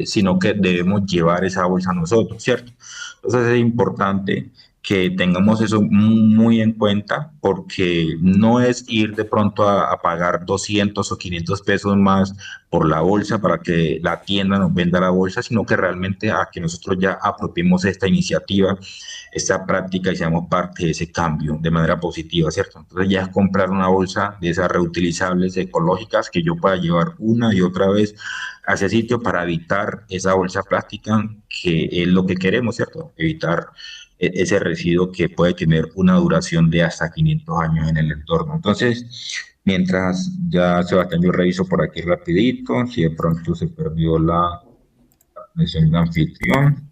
sino que debemos llevar esa bolsa nosotros, ¿cierto? Entonces es importante que tengamos eso muy en cuenta porque no es ir de pronto a pagar 200 o 500 pesos más por la bolsa para que la tienda nos venda la bolsa, sino que realmente a que nosotros ya apropiemos esta iniciativa, esta práctica y seamos parte de ese cambio de manera positiva, ¿cierto? Entonces ya es comprar una bolsa de esas reutilizables ecológicas que yo pueda llevar una y otra vez a ese sitio para evitar esa bolsa plástica, que es lo que queremos, ¿cierto? Evitar ese residuo que puede tener una duración de hasta 500 años en el entorno. Entonces, mientras ya Sebastián, yo reviso por aquí rapidito, si de pronto se perdió la mención de anfitrión.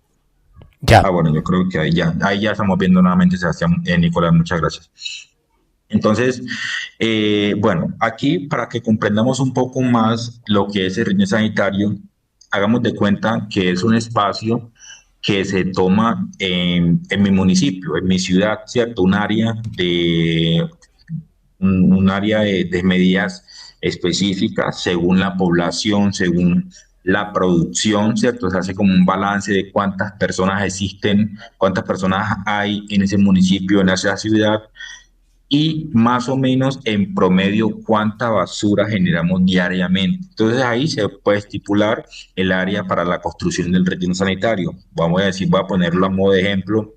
Ya. Bueno, yo creo que ahí ya estamos viendo nuevamente, Sebastián, Nicolás, muchas gracias. Entonces, bueno, aquí para que comprendamos un poco más lo que es el relleno sanitario, hagamos de cuenta que es un espacio que se toma en mi municipio, en mi ciudad, ¿cierto? Un área de medidas específicas según la población, según la producción, ¿cierto? Se hace como un balance de cuántas personas existen, cuántas personas hay en ese municipio, en esa ciudad, y más o menos en promedio cuánta basura generamos diariamente. Entonces ahí se puede estipular el área para la construcción del relleno sanitario. Vamos a decir, voy a ponerlo a modo de ejemplo,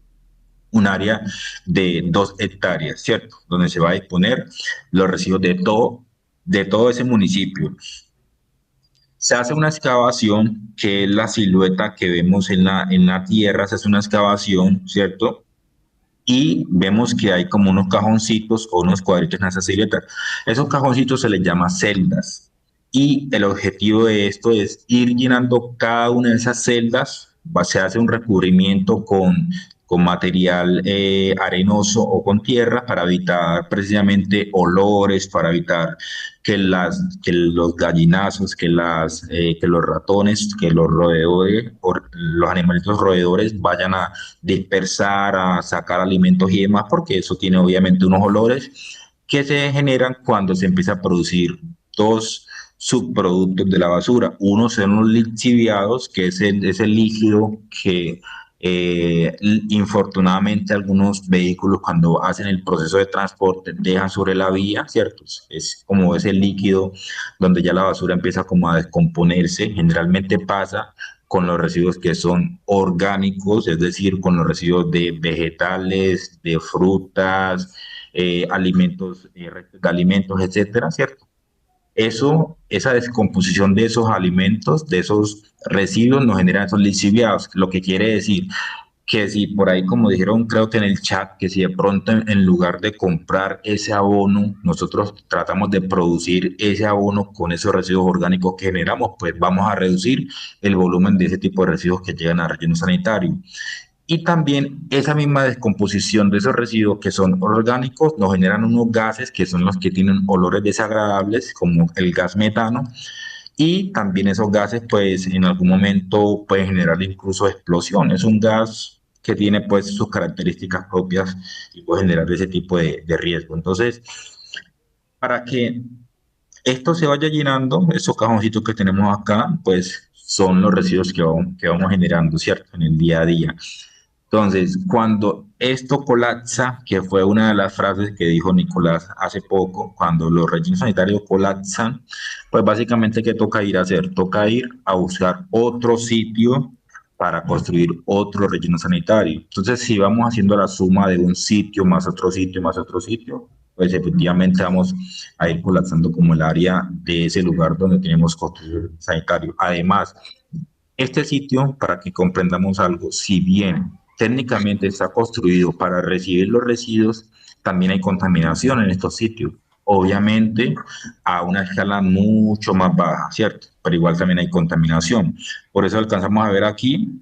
un área de 2 hectáreas, ¿cierto? Donde se va a disponer los residuos de todo ese municipio. Se hace una excavación, que es la silueta que vemos en la tierra, se hace una excavación, ¿cierto? Y vemos que hay como unos cajoncitos o unos cuadritos en esa silueta. Esos cajoncitos se les llama celdas. Y el objetivo de esto es ir llenando cada una de esas celdas. Se hace un recubrimiento con material arenoso o con tierra para evitar precisamente olores, para evitar que los gallinazos, que los ratones, que los roedores, los animalitos roedores vayan a dispersar, a sacar alimentos y demás, porque eso tiene obviamente unos olores que se generan cuando se empieza a producir dos subproductos de la basura. Uno son los lixiviados, que es ese líquido que infortunadamente algunos vehículos cuando hacen el proceso de transporte dejan sobre la vía, ¿cierto? Es como ese líquido donde ya la basura empieza como a descomponerse. Generalmente pasa con los residuos que son orgánicos, es decir, con los residuos de vegetales, de frutas, alimentos, restos de alimentos, etcétera, ¿cierto? Esa descomposición de esos alimentos, de esos residuos, nos genera esos lixiviados, lo que quiere decir que si por ahí, como dijeron, creo que en el chat, que si de pronto en lugar de comprar ese abono, nosotros tratamos de producir ese abono con esos residuos orgánicos que generamos, pues vamos a reducir el volumen de ese tipo de residuos que llegan al relleno sanitario. Y también esa misma descomposición de esos residuos que son orgánicos nos generan unos gases que son los que tienen olores desagradables, como el gas metano, y también esos gases, pues en algún momento pueden generar incluso explosiones. Es un gas que tiene pues sus características propias y puede generar ese tipo de riesgo. Entonces, para que esto se vaya llenando, esos cajoncitos que tenemos acá, pues son los residuos que vamos generando, ¿cierto? En el día a día. Entonces, cuando esto colapsa, que fue una de las frases que dijo Nicolás hace poco, cuando los rellenos sanitarios colapsan, pues básicamente, ¿qué toca ir a hacer? Toca ir a buscar otro sitio para construir otro relleno sanitario. Entonces, si vamos haciendo la suma de un sitio más otro sitio más otro sitio, pues efectivamente vamos a ir colapsando como el área de ese lugar donde tenemos construido sanitario. Además, este sitio, para que comprendamos algo, si bien técnicamente está construido para recibir los residuos, también hay contaminación en estos sitios. Obviamente a una escala mucho más baja, ¿cierto? Pero igual también hay contaminación. Por eso alcanzamos a ver aquí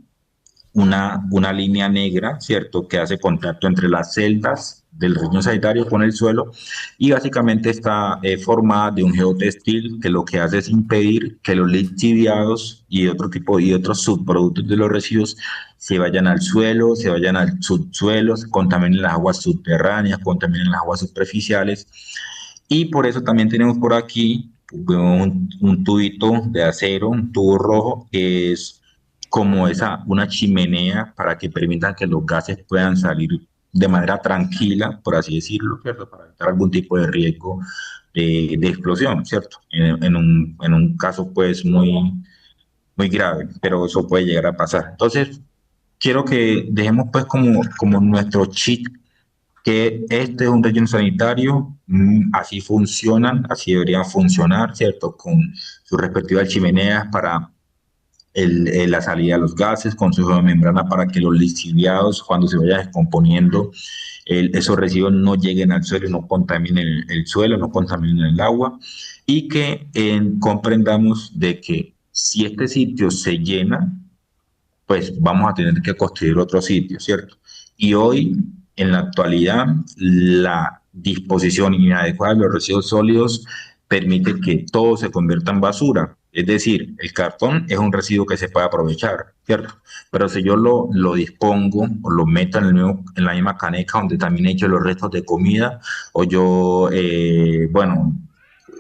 una línea negra, ¿cierto? Que hace contacto entre las celdas del relleno sanitario con el suelo y básicamente está formada de un geotextil que lo que hace es impedir que los lixiviados y otro tipo y otros subproductos de los residuos se vayan al suelo, se vayan al subsuelo, se contaminen las aguas subterráneas, contaminen las aguas superficiales y por eso también tenemos por aquí un tubito de acero, un tubo rojo que es como una chimenea para que permitan que los gases puedan salir de manera tranquila, por así decirlo, ¿cierto? Para evitar algún tipo de riesgo de explosión, ¿cierto? En un caso, pues, muy grave, pero eso puede llegar a pasar. Entonces, quiero que dejemos, pues, como nuestro chip que este es un relleno sanitario, así funcionan, así deberían funcionar, ¿cierto? Con sus respectivas chimeneas para la salida de los gases, con su membrana para que los lixiviados, cuando se vayan descomponiendo, esos residuos no lleguen al suelo, no contaminen el suelo, no contaminen el agua, y que comprendamos de que si este sitio se llena, pues vamos a tener que construir otro sitio, ¿cierto? Y hoy, en la actualidad la disposición inadecuada de los residuos sólidos permite que todo se convierta en basura. Es decir, el cartón es un residuo que se puede aprovechar, ¿cierto? Pero si yo lo dispongo o lo meto en la misma caneca donde también he hecho los restos de comida, o yo, bueno,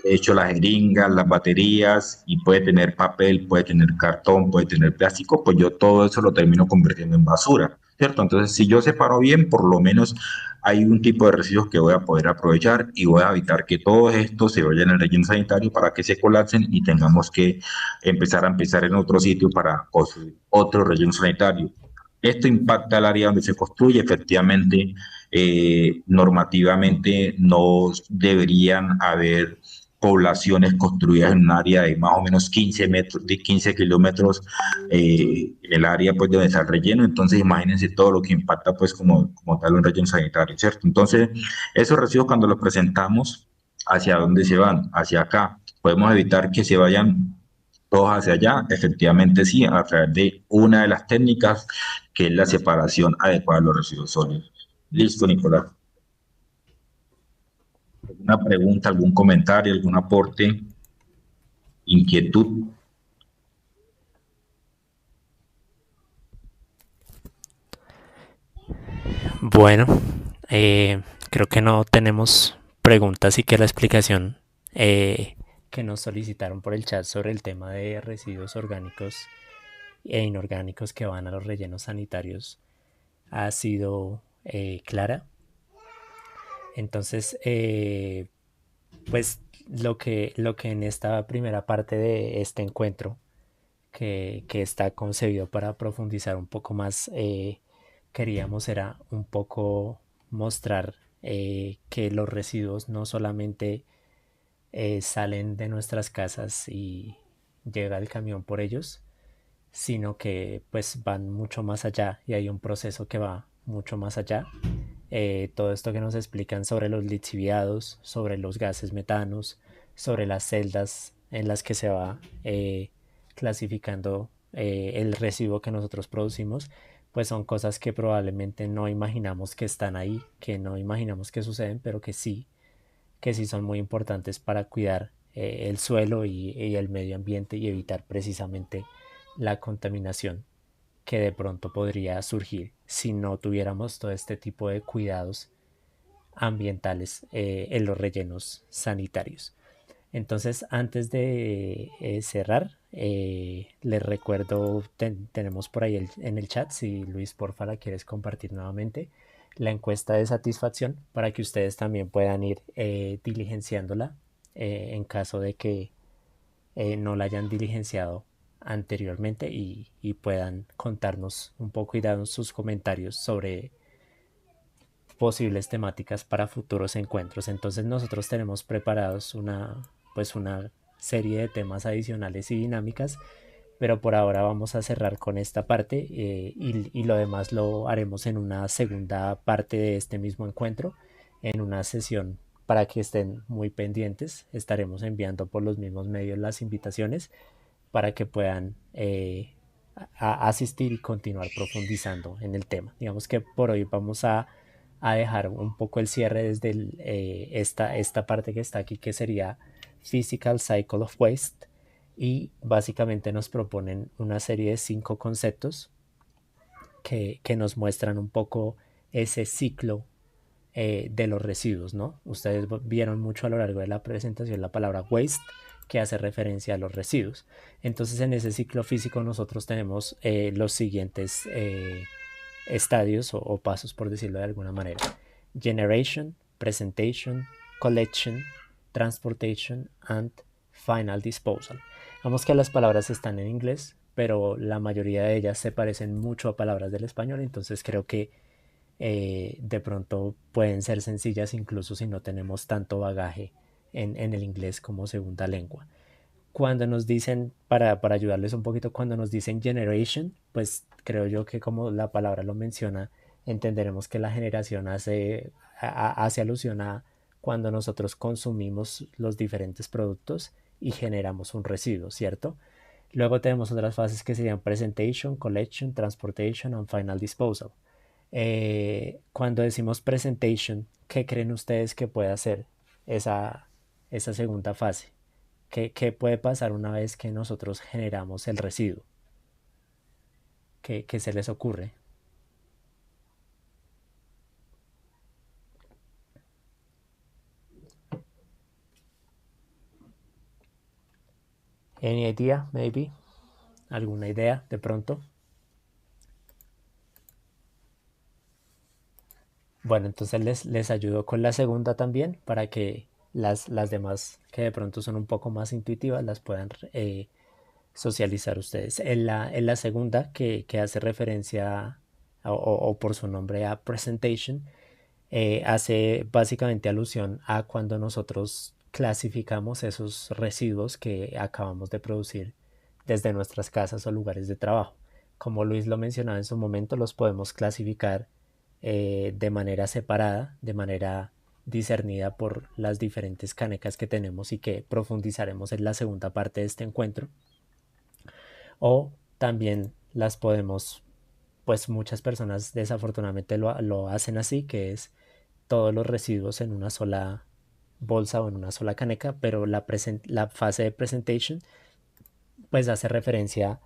he hecho las jeringas, las baterías, y puede tener papel, puede tener cartón, puede tener plástico, pues yo todo eso lo termino convirtiendo en basura, ¿cierto? Entonces, si yo separo bien, por lo menos hay un tipo de residuos que voy a poder aprovechar y voy a evitar que todo esto se vaya en el relleno sanitario para que se colapsen y tengamos que empezar en otro sitio para construir otro relleno sanitario. Esto impacta el área donde se construye. Efectivamente, normativamente no deberían haber poblaciones construidas en un área de más o menos 15 metros, de 15 kilómetros, el área pues donde está el relleno. Entonces imagínense todo lo que impacta pues como tal un relleno sanitario, ¿cierto? Entonces esos residuos cuando los presentamos, ¿hacia dónde se van? Hacia acá. Podemos evitar que se vayan todos hacia allá. Efectivamente sí, a través de una de las técnicas que es la separación adecuada de los residuos sólidos. Listo, Nicolás. ¿Alguna pregunta, algún comentario, algún aporte, inquietud? Bueno, creo que no tenemos preguntas y que la explicación que nos solicitaron por el chat sobre el tema de residuos orgánicos e inorgánicos que van a los rellenos sanitarios ha sido clara. Entonces, pues lo que en esta primera parte de este encuentro, que está concebido para profundizar un poco más, queríamos era un poco mostrar que los residuos no solamente salen de nuestras casas y llega el camión por ellos, sino que pues van mucho más allá y hay un proceso que va mucho más allá. Todo esto que nos explican sobre los lixiviados, sobre los gases metanos, sobre las celdas en las que se va clasificando el residuo que nosotros producimos, pues son cosas que probablemente no imaginamos que están ahí, que no imaginamos que suceden, pero que sí son muy importantes para cuidar el suelo y el medio ambiente y evitar precisamente la contaminación que de pronto podría surgir si no tuviéramos todo este tipo de cuidados ambientales en los rellenos sanitarios. Entonces, antes de cerrar, les recuerdo, tenemos por ahí en el chat, si Luis, porfa, la quieres compartir nuevamente, la encuesta de satisfacción para que ustedes también puedan ir diligenciándola en caso de que no la hayan diligenciado anteriormente y puedan contarnos un poco y darnos sus comentarios sobre posibles temáticas para futuros encuentros. Entonces nosotros tenemos preparados una serie de temas adicionales y dinámicas, pero por ahora vamos a cerrar con esta parte y lo demás lo haremos en una segunda parte de este mismo encuentro, en una sesión para que estén muy pendientes. Estaremos enviando por los mismos medios las invitaciones para que puedan asistir y continuar profundizando en el tema. Digamos que por hoy vamos a dejar un poco el cierre desde esta parte que está aquí, que sería Physical Cycle of Waste, y básicamente nos proponen una serie de 5 conceptos que nos muestran un poco ese ciclo de los residuos, ¿no? Ustedes vieron mucho a lo largo de la presentación la palabra waste, que hace referencia a los residuos. Entonces, en ese ciclo físico nosotros tenemos los siguientes estadios o pasos, por decirlo de alguna manera: generation, presentation, collection, transportation and final disposal. Vamos que las palabras están en inglés, pero la mayoría de ellas se parecen mucho a palabras del español, entonces creo que de pronto pueden ser sencillas incluso si no tenemos tanto bagaje en el inglés como segunda lengua. Cuando nos dicen, para ayudarles un poquito, cuando nos dicen generation, pues creo yo que como la palabra lo menciona, entenderemos que la generación hace alusión a cuando nosotros consumimos los diferentes productos y generamos un residuo, ¿cierto? Luego tenemos otras fases que serían presentation, collection, transportation and final disposal. Cuando decimos presentation, ¿qué creen ustedes que puede hacer esa, esa segunda fase? ¿Qué puede pasar una vez que nosotros generamos el residuo? ¿Qué se les ocurre? Any idea, maybe? ¿Alguna idea de pronto? Bueno, entonces les ayudo con la segunda también para que las demás que de pronto son un poco más intuitivas las puedan socializar ustedes. En la segunda, que hace referencia o por su nombre a presentation, hace básicamente alusión a cuando nosotros clasificamos esos residuos que acabamos de producir desde nuestras casas o lugares de trabajo. Como Luis lo mencionaba en su momento, los podemos clasificar de manera separada, de manera discernida por las diferentes canecas que tenemos y que profundizaremos en la segunda parte de este encuentro. O también las podemos, pues muchas personas desafortunadamente lo hacen así, que es todos los residuos en una sola bolsa o en una sola caneca, pero la fase de presentation pues hace referencia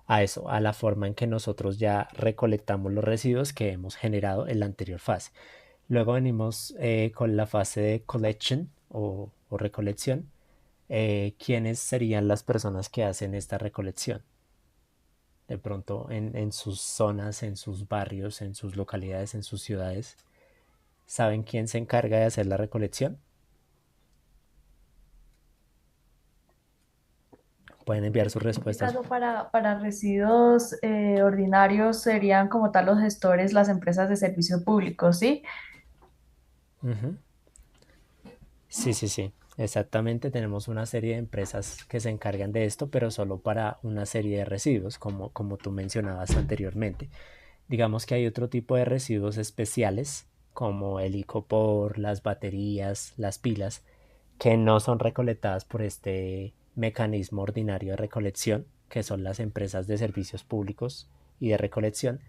a eso, a la forma en que nosotros ya recolectamos los residuos que hemos generado en la anterior fase. Luego venimos con la fase de collection o recolección. ¿Quiénes serían las personas que hacen esta recolección? De pronto en sus zonas, en sus barrios, en sus localidades, en sus ciudades. ¿Saben quién se encarga de hacer la recolección? Pueden enviar sus En este respuestas. caso, para residuos ordinarios serían como tal los gestores, las empresas de servicio público, ¿sí? Ujú. Sí, sí, sí, exactamente. Tenemos una serie de empresas que se encargan de esto, pero solo para una serie de residuos, como tú mencionabas anteriormente. Digamos que hay otro tipo de residuos especiales, como el icopor, las baterías, las pilas, que no son recolectadas por este mecanismo ordinario de recolección, que son las empresas de servicios públicos y de recolección,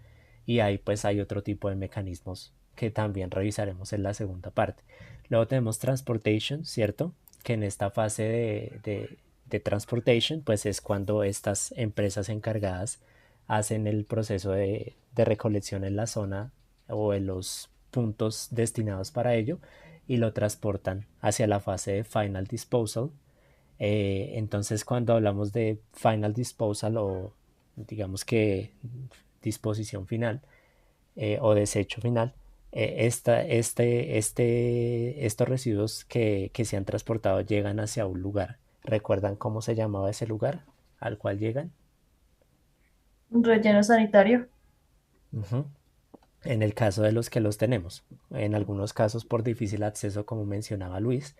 y ahí pues hay otro tipo de mecanismos que también revisaremos en la segunda parte. Luego tenemos transportation, ¿cierto? Que en esta fase de transportation pues es cuando estas empresas encargadas hacen el proceso de recolección en la zona o en los puntos destinados para ello y lo transportan hacia la fase de final disposal. Entonces cuando hablamos de final disposal o digamos que disposición final o desecho final, estos residuos que se han transportado llegan hacia un lugar. ¿Recuerdan cómo se llamaba ese lugar al cual llegan? Relleno sanitario. Ujú. En el caso de los que los tenemos, en algunos casos por difícil acceso, como mencionaba Luis,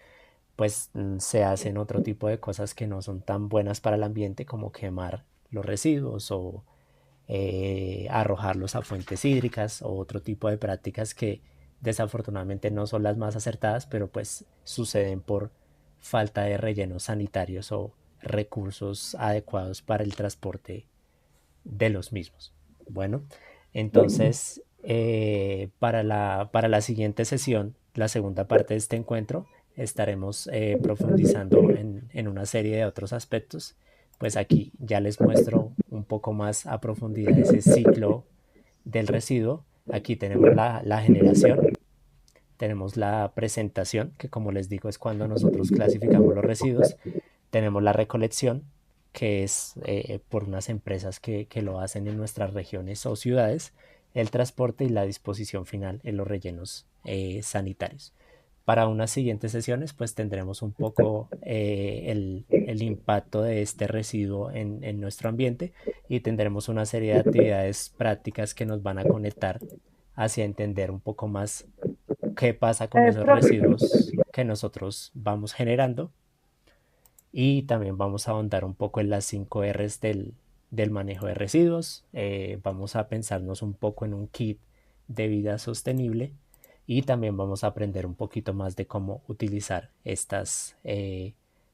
pues se hacen otro tipo de cosas que no son tan buenas para el ambiente como quemar los residuos o arrojarlos a fuentes hídricas o otro tipo de prácticas que desafortunadamente no son las más acertadas, pero pues suceden por falta de rellenos sanitarios o recursos adecuados para el transporte de los mismos. Bueno, entonces para la siguiente sesión, la segunda parte de este encuentro, estaremos profundizando en una serie de otros aspectos. Pues aquí ya les muestro un poco más a profundidad ese ciclo del residuo. Aquí tenemos la generación, tenemos la presentación, que como les digo es cuando nosotros clasificamos los residuos. Tenemos la recolección, que es por unas empresas que lo hacen en nuestras regiones o ciudades, el transporte y la disposición final en los rellenos sanitarios. Para unas siguientes sesiones, pues tendremos un poco el impacto de este residuo en nuestro ambiente y tendremos una serie de actividades prácticas que nos van a conectar hacia entender un poco más qué pasa con esos Profe, residuos que nosotros vamos generando y también vamos a ahondar un poco en las 5 R's del manejo de residuos. Vamos a pensarnos un poco en un kit de vida sostenible y también vamos a aprender un poquito más de cómo utilizar estas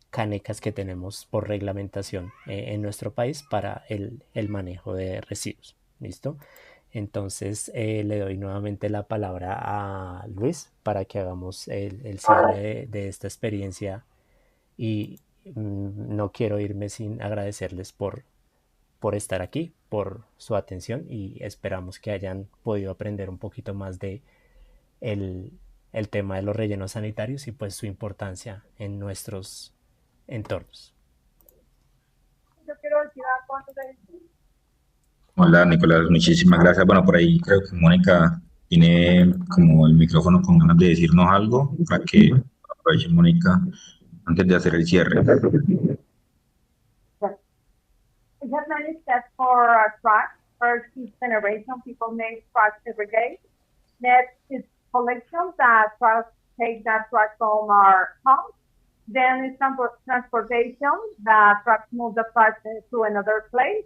canecas que tenemos por reglamentación en nuestro país para el manejo de residuos. ¿Listo? Entonces le doy nuevamente la palabra a Luis para que hagamos el cierre de esta experiencia y no quiero irme sin agradecerles por estar aquí, por su atención y esperamos que hayan podido aprender un poquito más de el, el tema de los rellenos sanitarios y pues su importancia en nuestros entornos. Yo quiero decir algo antes de... Hola Nicolás, muchísimas gracias. Bueno, por ahí creo que Mónica tiene como el micrófono con ganas de decirnos algo para que aproveche Mónica antes de hacer el cierre. It has many steps for tracks. First is generation. People make tracks every day. Next is collection. That trucks take that truck from our house. Then is transportation. The trucks move the trucks to another place.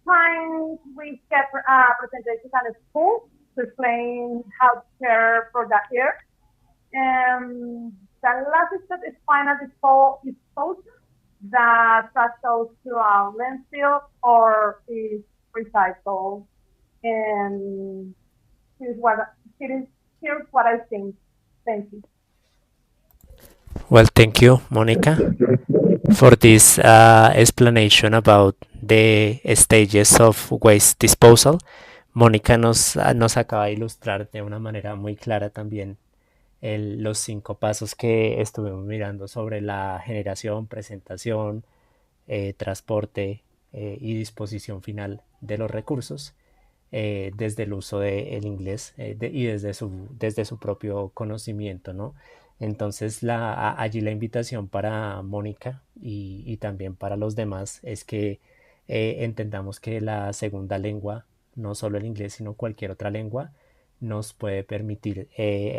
Times we get presentations at school to explain how to care for the earth. The last step is final disposal. The trash goes to a landfill or is recycled. And here's what I think. Thank you. Well, thank you, Monica, for this explanation about the stages of waste disposal. Mónica nos acaba de ilustrar de una manera muy clara también los 5 pasos que estuvimos mirando sobre la generación, presentación, transporte y disposición final de los recursos desde el uso del inglés y desde su propio conocimiento, ¿no? Entonces allí la invitación para Mónica y también para los demás es que entendamos que la segunda lengua, no solo el inglés, sino cualquier otra lengua, nos puede permitir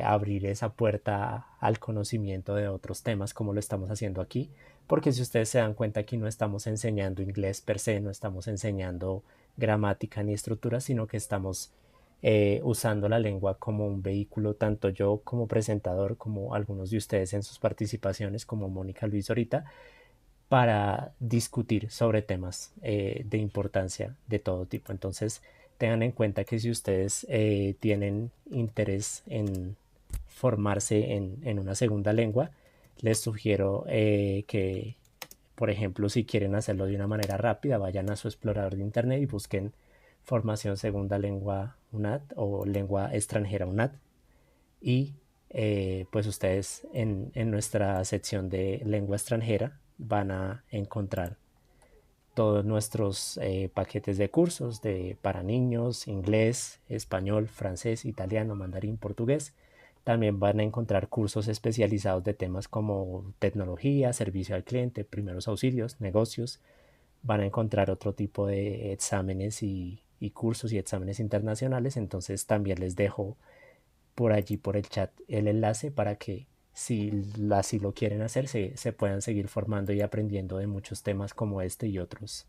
abrir esa puerta al conocimiento de otros temas como lo estamos haciendo aquí, porque si ustedes se dan cuenta aquí no estamos enseñando inglés per se, no estamos enseñando gramática ni estructura, sino que estamos usando la lengua como un vehículo, tanto yo como presentador, como algunos de ustedes en sus participaciones, como Mónica Luis ahorita, para discutir sobre temas de importancia de todo tipo. Entonces, tengan en cuenta que si ustedes tienen interés en formarse en una segunda lengua, les sugiero que, por ejemplo, si quieren hacerlo de una manera rápida, vayan a su explorador de internet y busquen formación segunda lengua UNAD o lengua extranjera UNAD y pues ustedes en nuestra sección de lengua extranjera van a encontrar todos nuestros paquetes de cursos para niños, inglés, español, francés, italiano, mandarín, portugués. También van a encontrar cursos especializados de temas como tecnología, servicio al cliente, primeros auxilios, negocios. Van a encontrar otro tipo de exámenes y cursos y exámenes internacionales. Entonces también les dejo por allí, por el chat, el enlace para que si así lo quieren hacer, se puedan seguir formando y aprendiendo de muchos temas como este y otros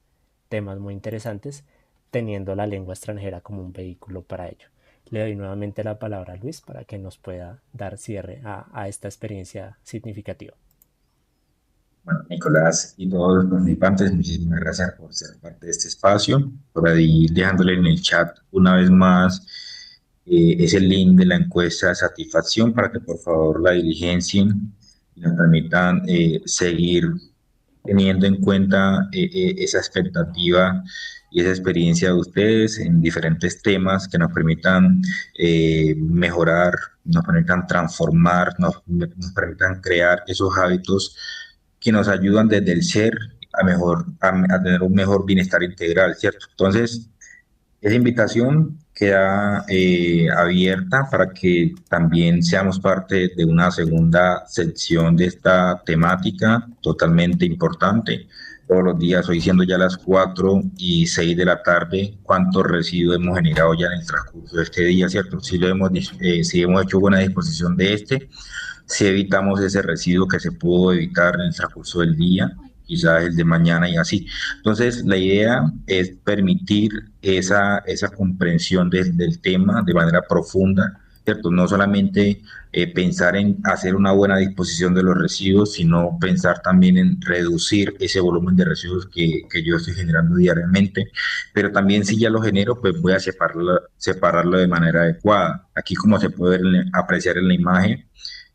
temas muy interesantes, teniendo la lengua extranjera como un vehículo para ello. Le doy nuevamente la palabra a Luis para que nos pueda dar cierre a esta experiencia significativa. Bueno, Nicolás y todos los participantes, muchísimas gracias por ser parte de este espacio. Por ahí dejándole en el chat una vez más es el link de la encuesta de satisfacción para que por favor la diligencien y nos permitan seguir teniendo en cuenta esa expectativa y esa experiencia de ustedes en diferentes temas que nos permitan mejorar, nos permitan transformar, nos permitan crear esos hábitos que nos ayudan desde el ser a tener un mejor bienestar integral, ¿cierto? Entonces, esa invitación queda abierta para que también seamos parte de una segunda sección de esta temática totalmente importante. Todos los días, hoy siendo ya las 4:06 de la tarde, ¿cuántos residuos hemos generado ya en el transcurso de este día, cierto? Si hemos hecho buena disposición de si evitamos ese residuo que se pudo evitar en el transcurso del día, quizás el de mañana y así. Entonces, la idea es permitir esa comprensión del tema de manera profunda ¿cierto? No solamente pensar en hacer una buena disposición de los residuos, sino pensar también en reducir ese volumen de residuos que yo estoy generando diariamente, pero también si ya lo genero, pues voy a separarlo de manera adecuada. Aquí como se puede apreciar en la imagen,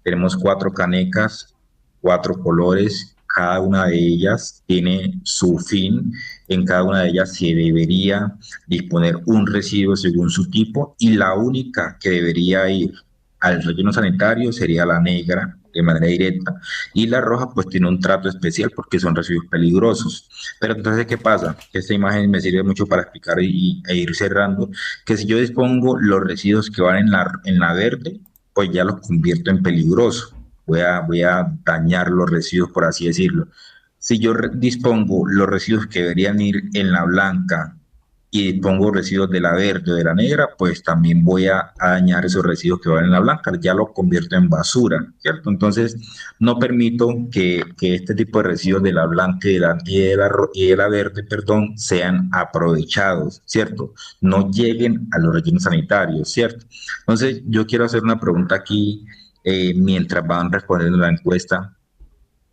tenemos 4 canecas, 4 colores, cada una de ellas tiene su fin, en cada una de ellas se debería disponer un residuo según su tipo y la única que debería ir al relleno sanitario sería la negra de manera directa y la roja pues tiene un trato especial porque son residuos peligrosos. Pero entonces, ¿qué pasa? Esta imagen me sirve mucho para explicar e ir cerrando que si yo dispongo los residuos que van en la verde, pues ya los convierto en peligrosos. Voy a dañar los residuos, por así decirlo. Si yo dispongo los residuos que deberían ir en la blanca y dispongo residuos de la verde o de la negra, pues también voy a dañar esos residuos que van en la blanca, ya los convierto en basura, ¿cierto? Entonces, no permito que este tipo de residuos de la blanca y de la verde, perdón, sean aprovechados, ¿cierto? No lleguen a los rellenos sanitarios, ¿cierto? Entonces, yo quiero hacer una pregunta aquí mientras van respondiendo la encuesta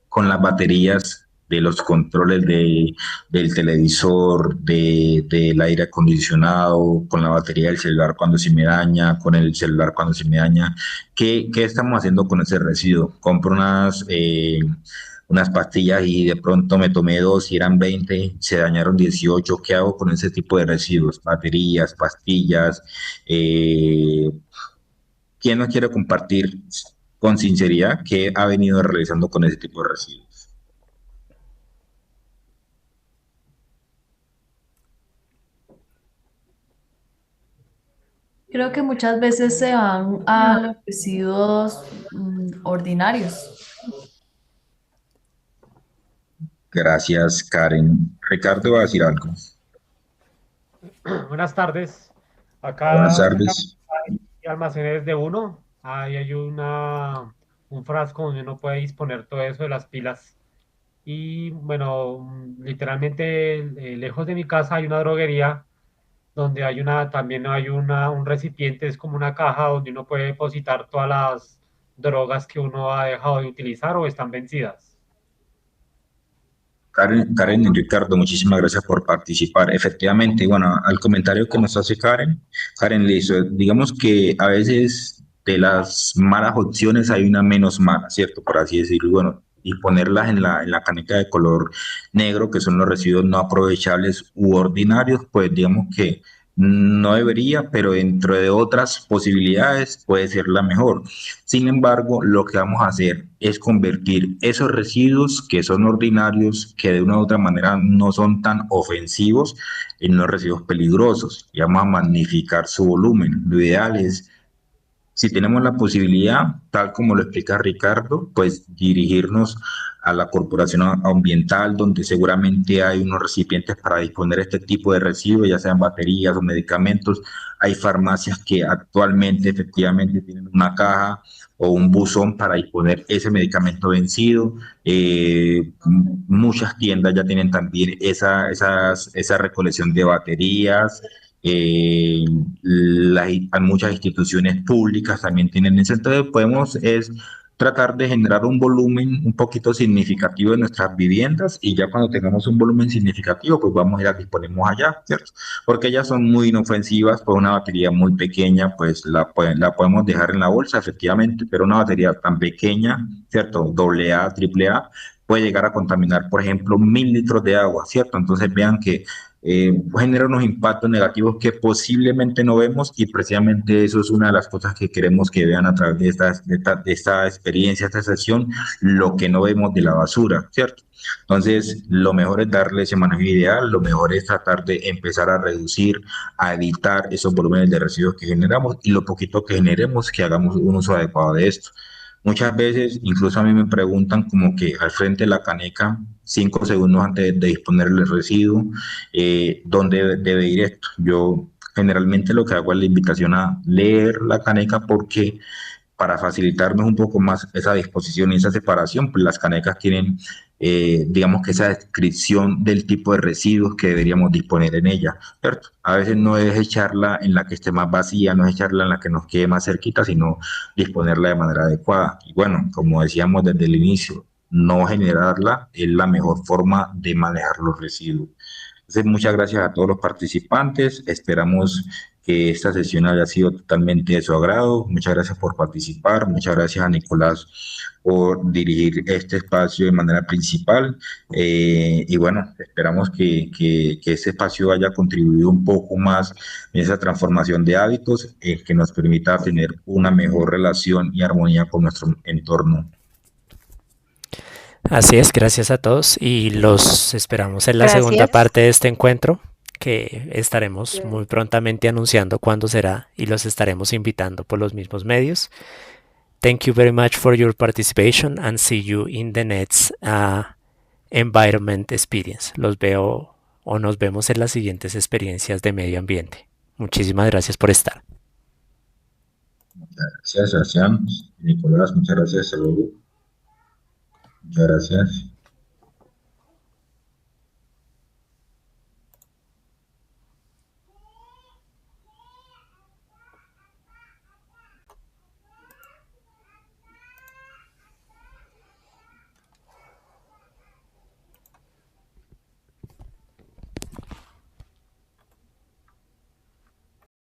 con las baterías de los controles del televisor, del aire acondicionado, con la batería del celular cuando se me daña, con el celular cuando se me daña. ¿Qué estamos haciendo con ese residuo? Compro unas pastillas y de pronto me tomé dos y eran 20, se dañaron 18. ¿Qué hago con ese tipo de residuos? Baterías, pastillas. Eh, ¿Quién nos quiere compartir con sinceridad qué ha venido realizando con ese tipo de residuos? Creo que muchas veces se van a los residuos ordinarios. Gracias, Karen. Ricardo va a decir algo. Buenas tardes. Buenas Acá tardes. hay almacenes de uno. Ahí hay un frasco donde uno puede disponer todo eso de las pilas. Y bueno, literalmente lejos de mi casa hay una droguería donde también hay un recipiente, es como una caja donde uno puede depositar todas las drogas que uno ha dejado de utilizar o están vencidas. Karen y Ricardo, muchísimas gracias por participar. Efectivamente, bueno, al comentario que nos hace Karen le hizo, digamos que a veces de las malas opciones hay una menos mala, ¿cierto? Por así decirlo. Bueno, y ponerlas en la caneca de color negro, que son los residuos no aprovechables u ordinarios, pues digamos que no debería, pero dentro de otras posibilidades puede ser la mejor. Sin embargo, lo que vamos a hacer es convertir esos residuos que son ordinarios, que de una u otra manera no son tan ofensivos, en los residuos peligrosos y vamos a magnificar su volumen. Lo ideal es, si tenemos la posibilidad, tal como lo explica Ricardo, pues dirigirnos a la corporación ambiental, donde seguramente hay unos recipientes para disponer este tipo de residuos, ya sean baterías o medicamentos. Hay farmacias que actualmente efectivamente tienen una caja o un buzón para disponer ese medicamento vencido. Muchas tiendas ya tienen también esa recolección de baterías. eh, Muchas instituciones públicas también tienen eso. Entonces podemos es tratar de generar un volumen un poquito significativo de nuestras viviendas y ya cuando tengamos un volumen significativo, pues vamos a ir a disponemos allá, ¿cierto? Porque ellas son muy inofensivas, pues una batería muy pequeña, pues la podemos dejar en la bolsa, efectivamente, pero una batería tan pequeña, ¿cierto? Doble A, triple A, puede llegar a contaminar, por ejemplo, 1000 litros de agua, ¿cierto? Entonces vean que genera unos impactos negativos que posiblemente no vemos y precisamente eso es una de las cosas que queremos que vean a través de esta experiencia, esta sesión, lo que no vemos de la basura, ¿cierto? Entonces, lo mejor es darle ese manejo ideal, lo mejor es tratar de empezar a reducir, a evitar esos volúmenes de residuos que generamos y lo poquito que generemos, que hagamos un uso adecuado de esto. Muchas veces, incluso a mí me preguntan como que al frente de la caneca, 5 segundos antes de disponer el residuo, ¿dónde debe ir esto? Yo generalmente lo que hago es la invitación a leer la caneca porque para facilitarnos un poco más esa disposición y esa separación, pues las canecas tienen digamos que esa descripción del tipo de residuos que deberíamos disponer en ella, ¿cierto? A veces no es echarla en la que esté más vacía, no es echarla en la que nos quede más cerquita, sino disponerla de manera adecuada. Y bueno, como decíamos desde el inicio, no generarla es la mejor forma de manejar los residuos. Entonces, muchas gracias a todos los participantes. Esperamos que esta sesión haya sido totalmente de su agrado. Muchas gracias por participar. Muchas gracias a Nicolás por dirigir este espacio de manera principal. Y bueno, esperamos que este espacio haya contribuido un poco más en esa transformación de hábitos que nos permita tener una mejor relación y armonía con nuestro entorno. Así es, gracias a todos y los esperamos en la segunda Gracias. parte de este encuentro que estaremos muy prontamente anunciando cuándo será y los estaremos invitando por los mismos medios. Thank you very much for your participation and see you in the next environment experience. Los veo o nos vemos en las siguientes experiencias de medio ambiente. Muchísimas gracias por estar. Muchas gracias, Sebastián. Nicolás, muchas gracias. Hasta luego. Muchas gracias.